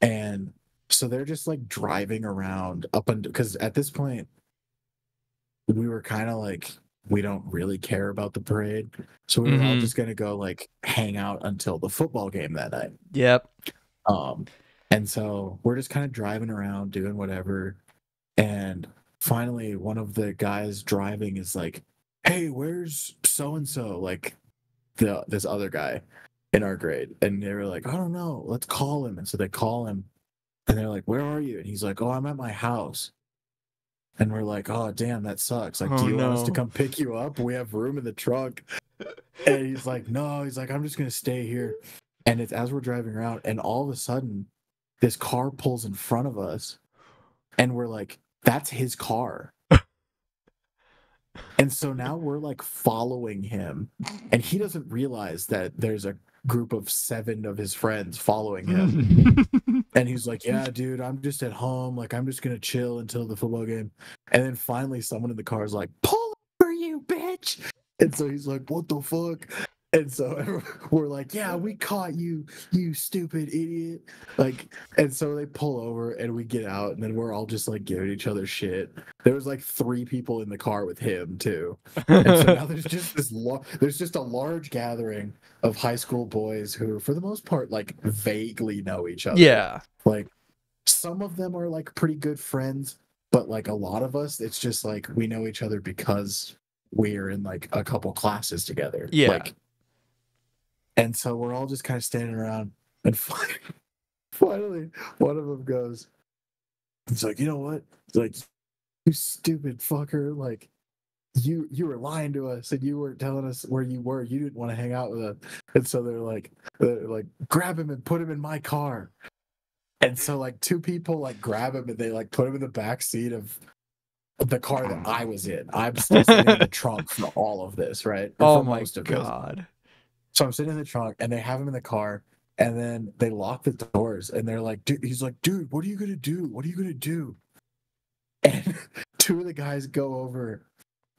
And so they're just like driving around up and because at this point we were kind of like, we don't really care about the parade, so we were all just gonna go like hang out until the football game that night. Yep. And so we're just kind of driving around doing whatever, and finally one of the guys driving is like, "Hey, where's so and so?" Like this other guy in our grade, and they were like, "I don't know, let's call him." And so they call him, and they're like, "Where are you?" And he's like, "Oh, I'm at my house." And we're like, "Oh, damn, that sucks. Like, do you want us to come pick you up? We have room in the trunk." And he's like, "No." He's like, "I'm just gonna stay here." And it's as we're driving around, and all of a sudden, this car pulls in front of us, and we're like, "That's his car." And so now we're like following him, and he doesn't realize that there's a group of 7 of his friends following him. And he's like, "Yeah, dude, I'm just at home. Like, I'm just going to chill until the football game." And then finally someone in the car is like, "Pull over, you bitch." And so he's like, "What the fuck?" And so we're like, "Yeah, we caught you, you stupid idiot." Like, and so they pull over and we get out, and then we're all just like giving each other shit. There was like 3 people in the car with him too. And so now there's just there's just a large gathering of high school boys who, for the most part, like vaguely know each other. Yeah. Like some of them are like pretty good friends, but like a lot of us, it's just like we know each other because we're in like a couple classes together. Yeah. Like, and so we're all just kind of standing around, and finally one of them goes, it's like, "You know what?" It's like, "You stupid fucker. Like, you were lying to us, and you weren't telling us where you were. You didn't want to hang out with us." And so they're like, "Grab him and put him in my car." And so like 2 people like grab him, and they like put him in the back seat of the car that I was in. I'm still sitting in the trunk for all of this, right? Oh my god. So I'm sitting in the trunk, and they have him in the car, and then they lock the doors, and they're like, he's like, "Dude, what are you gonna do? What are you gonna do?" And 2 of the guys go over,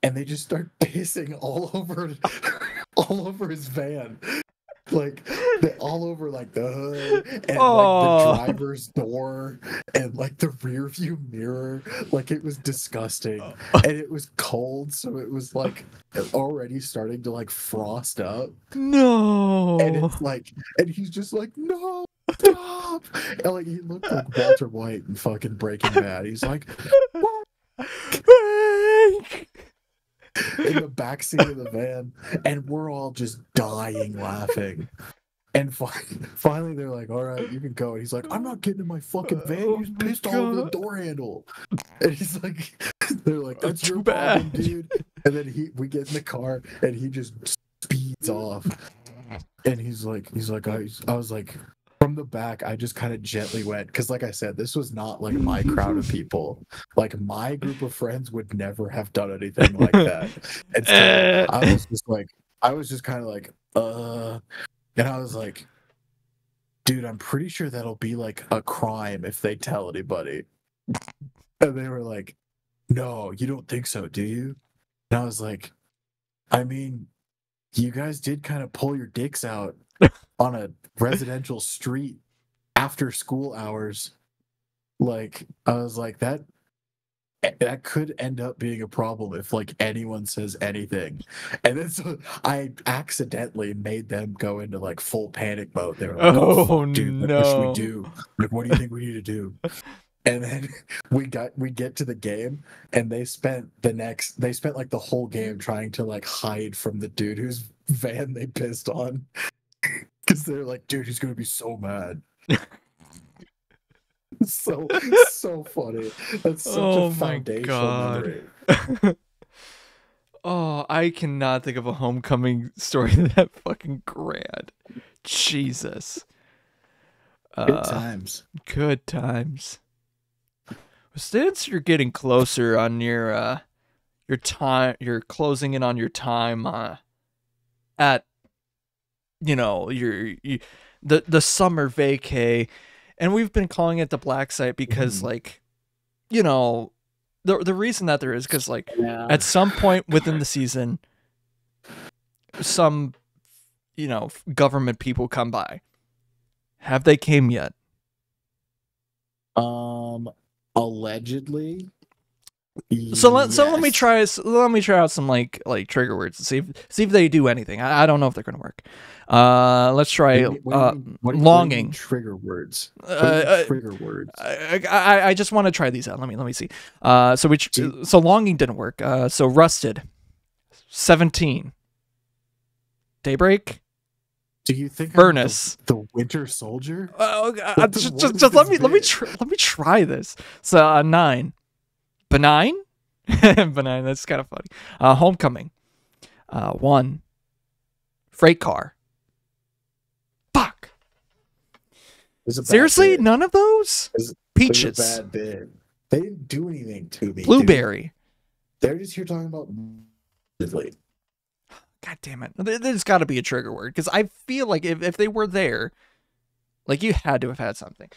and they just start pissing all over his van. Like all over like the hood and like the driver's door and like the rear view mirror. Like it was disgusting. And it was cold, so it was like already starting to like frost up. No. And it's like, and he's just like, no, stop. And like he looked like Walter White in fucking Breaking Bad. He's like, in the backseat of the van, and we're all just dying laughing. And finally, they're like, "All right, you can go." And he's like, "I'm not getting in my fucking van. Oh You just my pissed all over the God. door handle." And he's like, "They're like, that's Too your problem, bad. dude." And then we get in the car, and he just speeds off. And he's like, I was like, from the back, I just kind of gently went, because like I said, this was not like my crowd of people. Like my group of friends would never have done anything like that. And so I was just kind of like, and I was like, dude, I'm pretty sure that'll be like a crime if they tell anybody. And they were like, no, you don't think so, do you? And I was like, I mean, you guys did kind of pull your dicks out on a residential street after school hours. Like, I was like, that could end up being a problem if like anyone says anything. And then so I accidentally made them go into like full panic mode. They were like, oh fuck, dude, like, what should we do? Like, what do you think we need to do? And then we get to the game, and they spent like the whole game trying to like hide from the dude whose van they pissed on. Because they're like, dude, he's gonna be so mad. So funny. That's such a foundational memory. Oh, I cannot think of a homecoming story that fucking grand. Jesus. Good times. Good times. Since you're getting closer on your time, you're closing in on your time at the summer vacay, and we've been calling it the black site because like the reason that there is because like at some point within the season some government people come by. Have they came yet? Allegedly. So let me try out some like trigger words and see if they do anything. I don't know if they're gonna work. Let's try longing. Trigger words. Trigger words. I just want to try these out. Let me see. So longing didn't work. So rusted. 17. Daybreak. Do you think furnace? The Winter Soldier? Just let me try this. So 9. Benign? Benign, that's kind of funny. Homecoming. 1. Freight car. Fuck. Seriously? None of those? Peaches. Bad bid. They didn't do anything to me. Blueberry. Dude. They're just here talking about. God damn it. There's got to be a trigger word, because I feel like if they were there, like you had to have had something.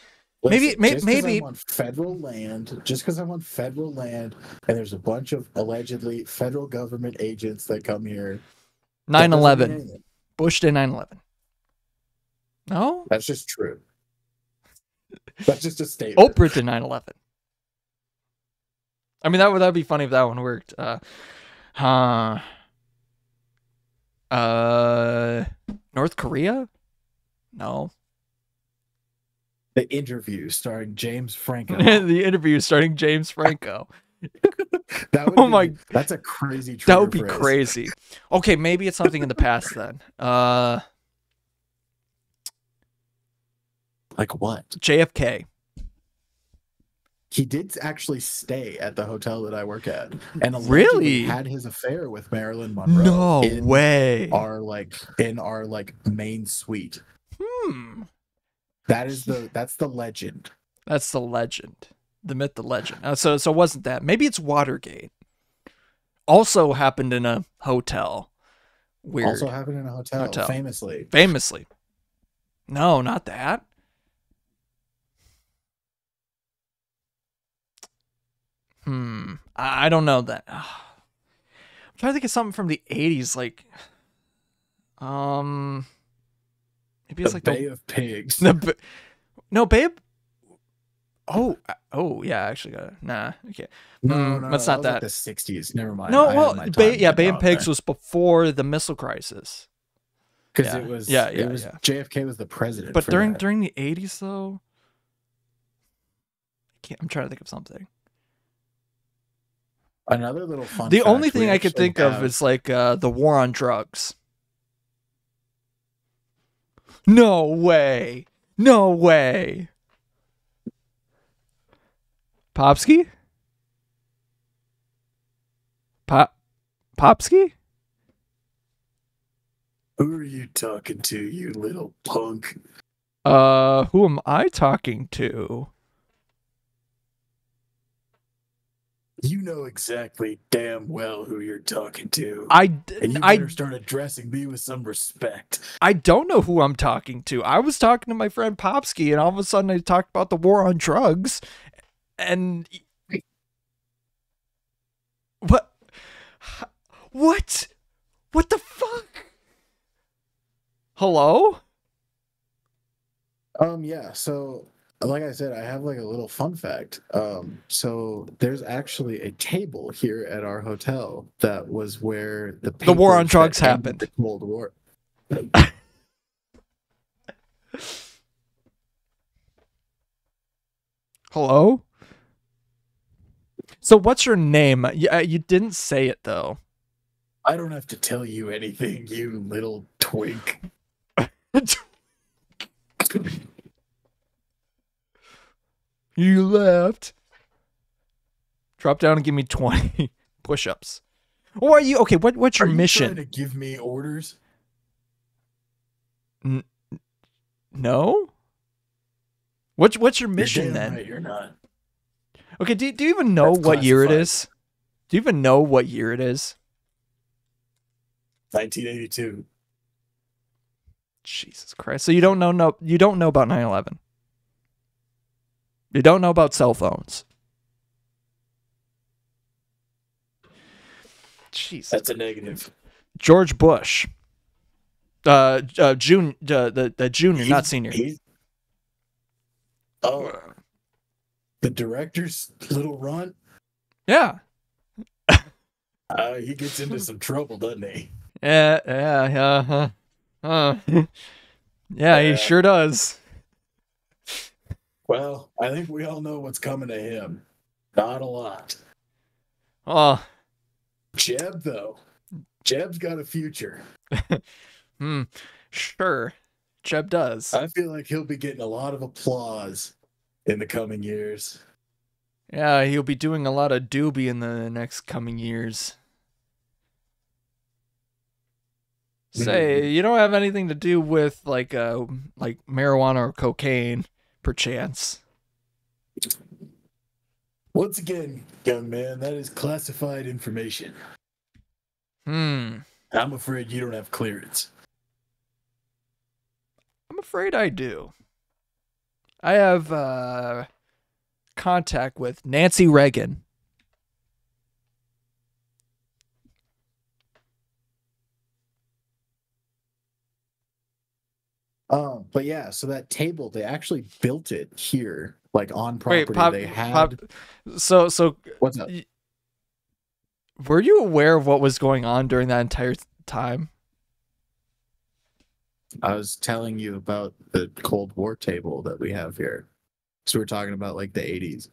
Listen, maybe I'm on federal land, just because I'm on federal land, and there's a bunch of allegedly federal government agents that come here. 9/11. Bush did 9/11. No? That's just true. That's just a statement. Oprah did 9/11. I mean, that'd be funny if that one worked. North Korea? No. The Interview starring James Franco. The Interview starring James Franco. That's a crazy trigger That would be phrase. crazy. Okay, maybe it's something in the past then. Like what? JFK. He did actually stay at the hotel that I work at, and allegedly really had his affair with Marilyn Monroe. No way. In our main suite. That's the legend. That's the legend. The myth, the legend. So it wasn't that. Maybe it's Watergate. Also happened in a hotel. Weird. Also happened in a hotel. Famously. No, not that. I don't know that. trying to think of something from the 80s, like, maybe it's The like Bay of Pigs. no, babe. Oh, yeah, I actually got it. Nah, okay. No, That's that not was that. like the 60s. Never mind. No, I well, had my time Bay and Pigs there. was before the missile crisis. Because Yeah. it was Yeah. JFK was the president. But for during that. the 80s though, I'm trying to think of something. Another little fun. The fact, only we thing I could actually think of is like the war on drugs. No way. No way. Popski? Popski? Who are you talking to, you little punk? Who am I talking to? You know exactly damn well who you're talking to. And you better start addressing me with some respect. I don't know who I'm talking to. I was talking to my friend Popski, and all of a sudden I talked about the war on drugs. And what? What the fuck? Hello? Yeah, so like I said, I have like a little fun fact. So there's actually a table here at our hotel that was where the war on papers drugs that ended happened. The Cold War. Hello? So what's your name? You didn't say it though. I don't have to tell you anything, you little twink. You left. Drop down and give me 20 push-ups. Or are you okay? What's your mission? Trying to give me orders? No. What's your mission You're damn then? right, you're not. Okay. Do you even know That's what year it classified. is? Do you even know what year it is? 1982. Jesus Christ! So you don't know about 9/11. You don't know about cell phones. Jesus. That's a negative. George Bush. June. The junior, not senior. Oh, the director's little runt. Yeah. He gets into some trouble, doesn't he? Yeah. Yeah, he sure does. Well, I think we all know what's coming to him. Not a lot. Oh. Jeb, though. Jeb's got a future. Sure. Jeb does. I feel like he'll be getting a lot of applause in the coming years. Yeah, he'll be doing a lot of doobie in the next coming years. Say, you don't have anything to do with like marijuana or cocaine, perchance. Once again, young man, that is classified information. I'm afraid you don't have clearance. I'm afraid I do. I have contact with Nancy Reagan. But yeah, so that table, they actually built it here, like on property. So What's up? Were you aware of what was going on during that entire time? I was telling you about the Cold War table that we have here. So we're talking about like the 80s.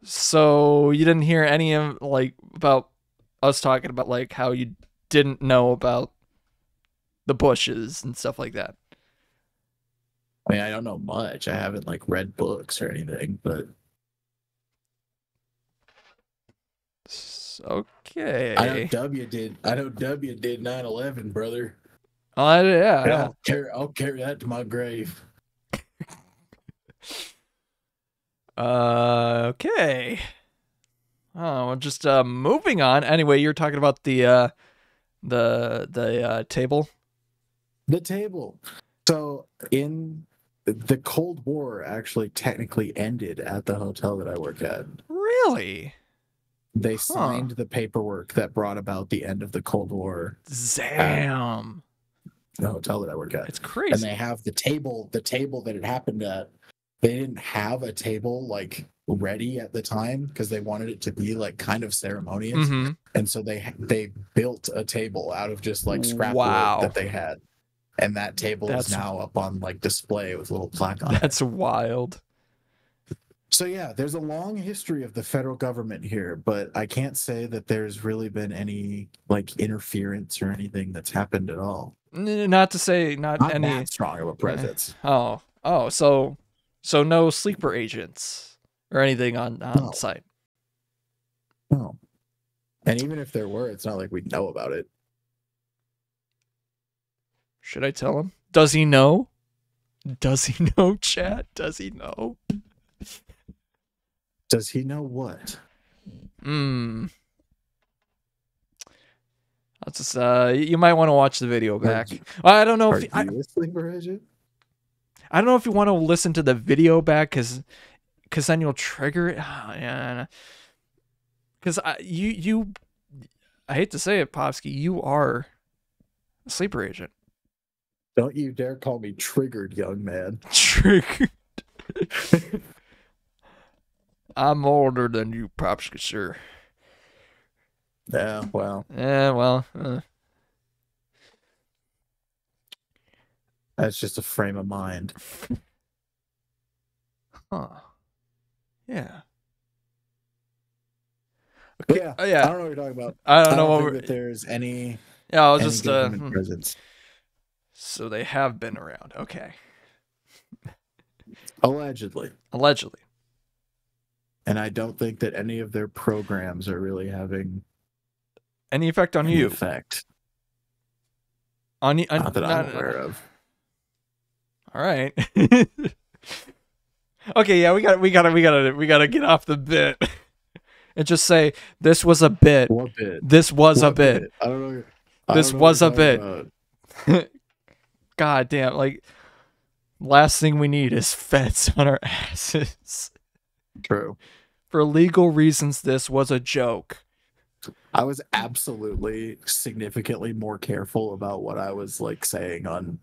So you didn't hear any of about us talking about like how you didn't know about the Bushes and stuff like that. I mean, I don't know much. I haven't like read books or anything, but okay. I know W did 9/11, brother. Yeah. I'll carry that to my grave. Okay. Oh, well, just moving on. Anyway, you're talking about the table. The table. So in the Cold War actually technically ended at the hotel that I work at. Really? they signed the paperwork that brought about the end of the Cold War. Damn. The hotel that I work at. It's crazy. And they have the table that it happened at. They didn't have a table like ready at the time because they wanted it to be like kind of ceremonious. Mm-hmm. And so they built a table out of just like scrap Wow. wood that they had. And that table is now up on like display with a little plaque on it. That's wild. So yeah, there's a long history of the federal government here, but I can't say that there's really been any like interference or anything that's happened at all. Not to say not any that strong of a presence. So no sleeper agents or anything on No. site. No. And even if there were, it's not like we'd know about it. Should I tell him? Does he know? Does he know, chat? Does he know? Does he know what? That's just, you might want to watch the video back. I don't know if I don't know if you want to listen to the video back because then you'll trigger it. Oh, yeah. Because I hate to say it, Popski, you are a sleeper agent. Don't you dare call me triggered, young man. Triggered. I'm older than you, Popski, sir. Yeah, well. Yeah, well. That's just a frame of mind. Huh. Yeah. But yeah, yeah. I don't know what you're talking about. I don't know think that there's any. Yeah, I was any just government presence. So they have been around. Okay. Allegedly. And I don't think that any of their programs are really having any effect on any you. Effect. Not that I'm aware of. All right. Okay, yeah, we gotta get off the bit and just say this was a bit. What bit? This was a bit. I don't know. This was a bit. God damn! Like, last thing we need is feds on our asses. True. For legal reasons, this was a joke. I was absolutely significantly more careful about what I was like saying on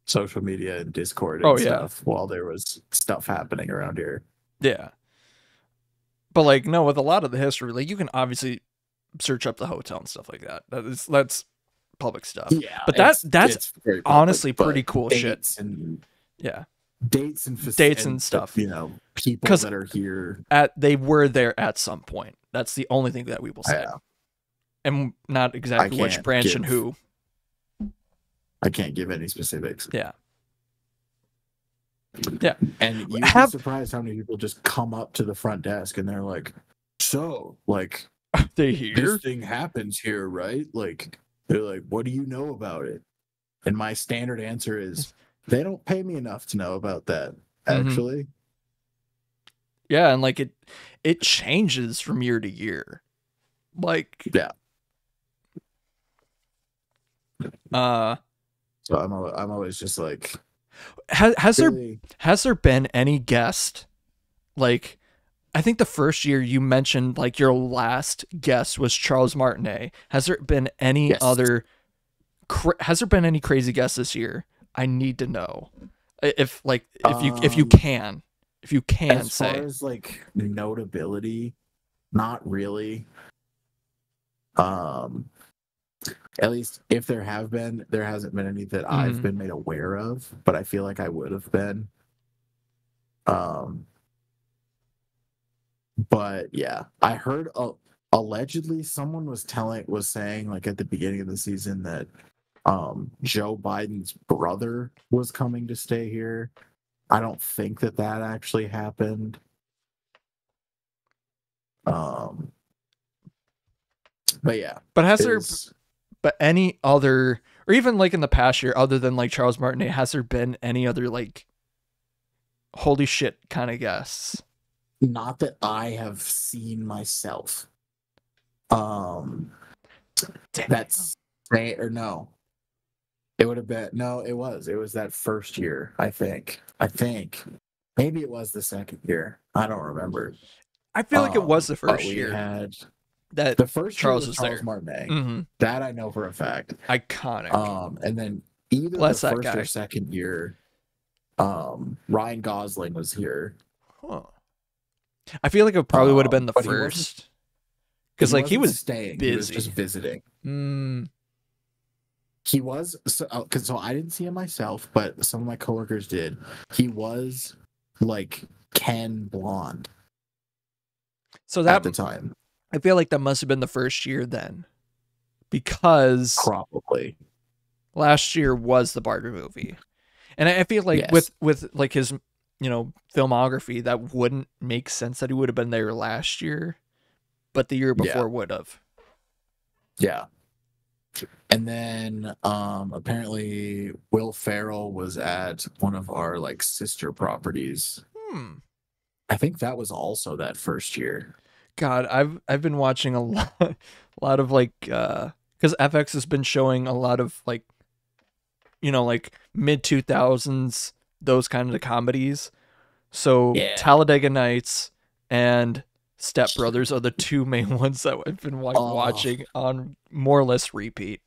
social media and Discord and stuff while there was stuff happening around here. Yeah. But like, no, with a lot of the history, like you can obviously search up the hotel and stuff like that. That's public stuff. Yeah. But that's very honestly public, pretty cool shit. And dates and stuff. You know, people that are here. They were there at some point. That's the only thing that we will say. Yeah. And not exactly which branch and who. I can't give any specifics. Yeah. Yeah. And you'd be surprised how many people just come up to the front desk and they're like, so, like, they hear? This thing happens here, right? Like, they're like, what do you know about it? And my standard answer is, they don't pay me enough to know about that, actually. Mm-hmm. Yeah, and like it changes from year to year. Like, yeah. So I'm always just like, has there been any guest, like, I think the first year you mentioned like your last guest was Charles Martinet. Has there been any other? Has there been any crazy guests this year? I need to know. If you can as say. As far as like notability, not really. At least if there have been, there hasn't been any that I've been made aware of, but I feel like I would have been. But yeah, I heard allegedly someone was saying like at the beginning of the season that Joe Biden's brother was coming to stay here. I don't think that actually happened. But yeah. But has there but any other, or even like in the past year, other than like Charles Martinet, has there been any other like holy shit kind of guests? Not that I have seen myself. That's right or no. It would have been it was that first year, I think. Maybe it was the second year. I don't remember. I feel like it was the first we year. that The first year Charles was is Charles there. Martinet. Mm-hmm. That I know for a fact. Iconic. And then either Bless the that first guy. or second year, Ryan Gosling was here. Huh. I feel like it probably would have been the but he wasn't- first. Because like he wasn't was staying. busy. He was just visiting. Mm. He was so I didn't see him myself, but some of my coworkers did. He was like Ken Blonde So at that the time. I feel like that must have been the first year then, because Probably. last year was the Barbie movie, and I feel like Yes. with like his filmography, that wouldn't make sense that he would have been there last year, but the year before would have. Yeah. And then apparently Will Ferrell was at one of our like sister properties. I think that was also that first year. God, I've been watching a lot of like because FX has been showing a lot of like like mid 2000s, those kind of comedies. So Yeah. Talladega Nights and Step Brothers are the two main ones that I've been watching on more or less repeat.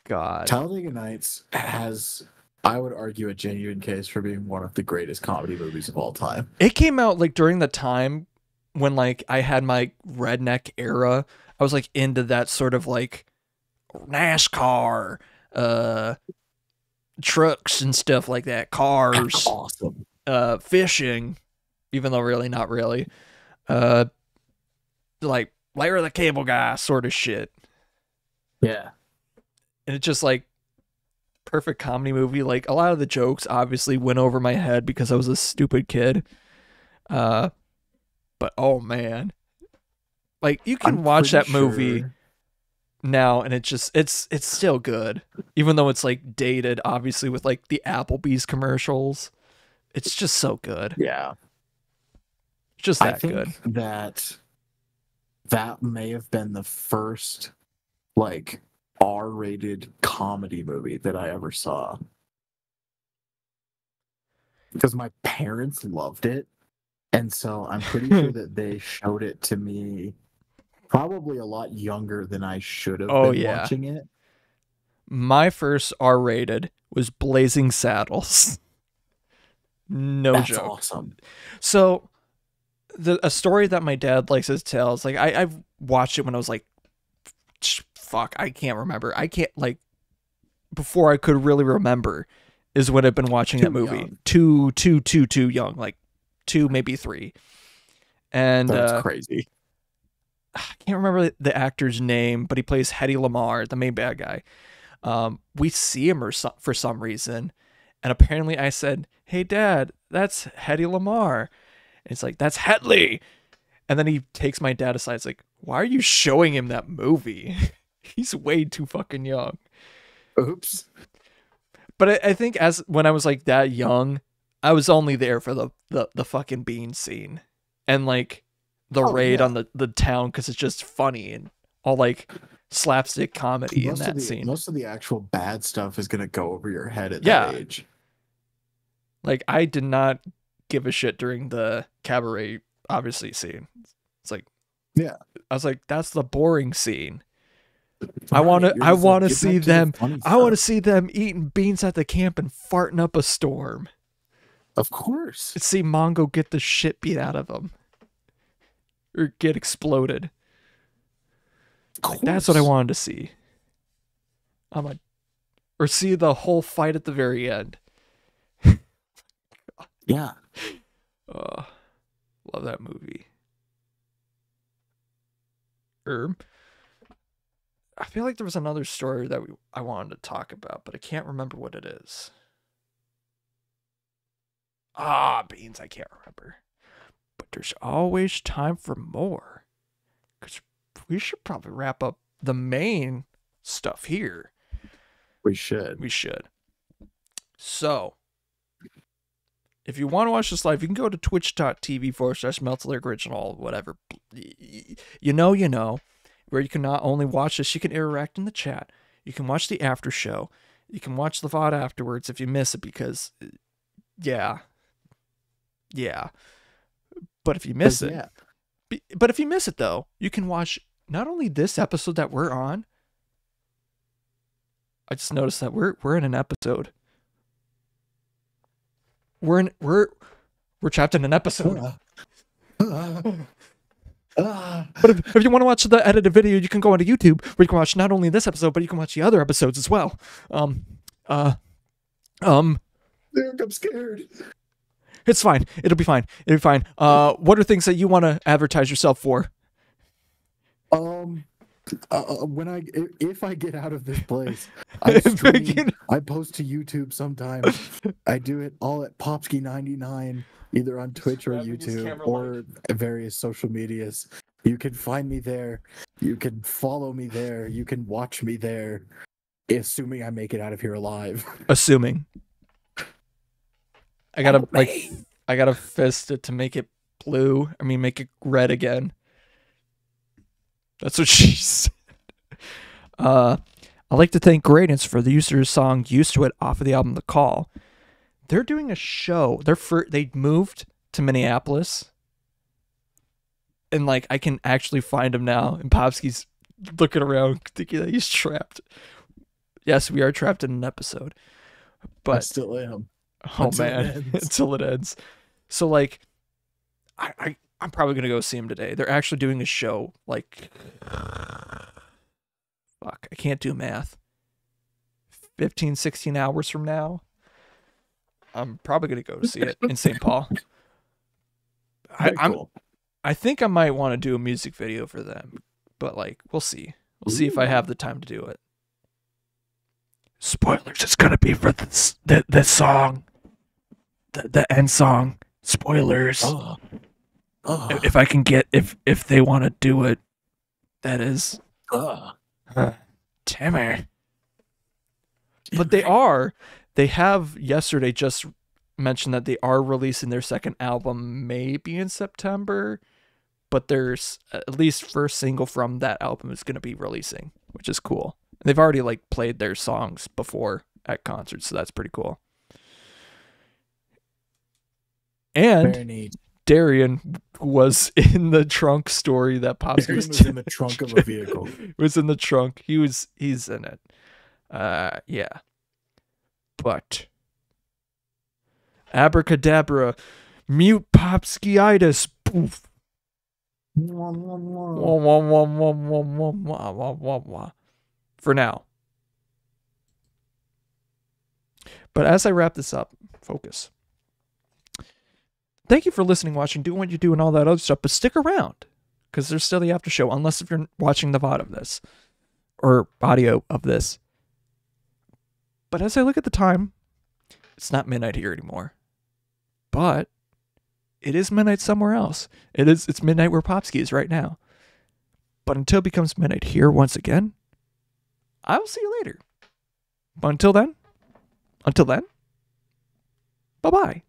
God. Talladega Nights has, I would argue, a genuine case for being one of the greatest comedy movies of all time. It came out like during the time when like I had my redneck era. I was like into that sort of like NASCAR, trucks and stuff like that, cars. That's awesome. Fishing, even though really not really. Like Larry the Cable Guy sort of shit. Yeah. And it's just like perfect comedy movie. Like a lot of the jokes obviously went over my head because I was a stupid kid. But oh man. Like you can watch that movie now and it's still good. Even though it's like dated, obviously, with like the Applebee's commercials. It's just so good. Yeah. Just that good. That may have been the first like R-rated comedy movie that I ever saw. Because my parents loved it. And so I'm pretty sure that they showed it to me probably a lot younger than I should have been watching it. My first R-rated was Blazing Saddles. That's joke. Awesome. So a story that my dad likes to tell is like I've watched it when I was like fuck, I can't remember. I can't like before I could really remember is when I've been watching that movie. Too young, like 2, maybe 3. And that's crazy. I can't remember the actor's name, but he plays Hedy Lamarr, the main bad guy. We see him for some reason, and apparently I said, "Hey, Dad, that's Hedy Lamarr." And it's like, "That's Hedley." And then he takes my dad aside. It's like, "Why are you showing him that movie? He's way too fucking young." Oops. But I think when I was like that young, I was only there for the fucking bean scene and like the raid on the town because it's just funny and all like slapstick comedy in that scene. Most of the actual bad stuff is gonna go over your head at that age. Like I did not give a shit during the cabaret obviously scene. It's like I was like, that's the boring scene. I want to see them. I want to see them eating beans at the camp and farting up a storm. Of course. See Mongo get the shit beat out of him or get exploded. Like, that's what I wanted to see. Or see the whole fight at the very end. Yeah. Love that movie. I feel like there was another story that I wanted to talk about, but I can't remember what it is. Beans, I can't remember. But there's always time for more. Because we should probably wrap up the main stuff here. We should. So, if you want to watch this live, you can go to twitch.tv/Meltzer Original, whatever. You know. Where you can not only watch this, you can interact in the chat. You can watch the after show. You can watch the VOD afterwards if you miss it because, yeah. But if you miss it, But if you miss it though, you can watch not only this episode that we're on. I just noticed that we're in an episode. We're trapped in an episode. But if you want to watch the edited video, you can go onto YouTube where you can watch not only this episode, but you can watch the other episodes as well. Eric, I'm scared. It's fine. It'll be fine. It'll be fine. What are things that you want to advertise yourself for? If I get out of this place, I stream, I post to YouTube sometimes. I do it all at Popski99, either on Twitch or YouTube or various social medias. You can find me there. You can follow me there. You can watch me there, assuming I make it out of here alive. Assuming. I gotta fist it to make it blue. I mean, make it red again. That's what she said. I'd like to thank Gradients for the use of their song "Used to It" off of the album "The Call." They're doing a show. They moved to Minneapolis, and like I can actually find him now. And Popski's looking around, thinking that he's trapped. Yes, we are trapped in an episode, but I still am. Oh man, until it ends. So like, I'm probably gonna go see him today. They're actually doing a show. Like, fuck, I can't do math. 15, 16 hours from now, I'm probably gonna go to see it in St. Paul. I think I might want to do a music video for them, but like, we'll see. We'll see if I have the time to do it. Spoilers. It's gonna be for the song. The end song. Spoilers. If I can get if they want to do it, that is. Timmer. But they have yesterday just mentioned that they are releasing their second album maybe in September, but there's at least first single from that album is going to be releasing, which is cool. They've already like played their songs before at concerts, so that's pretty cool. And Darian was in the trunk story that Popski was in the trunk of a vehicle. Was in the trunk. He's in it. Yeah. But abracadabra, mute Popski-itis. Poof. For now. But as I wrap this up, focus. Thank you for listening, watching, doing what you do, and all that other stuff. But stick around, because there's still the after show, unless if you're watching the VOD of this or audio of this. But as I look at the time, it's not midnight here anymore. But it is midnight somewhere else. It's midnight where Popski is right now. But until it becomes midnight here once again, I will see you later. But until then, bye-bye.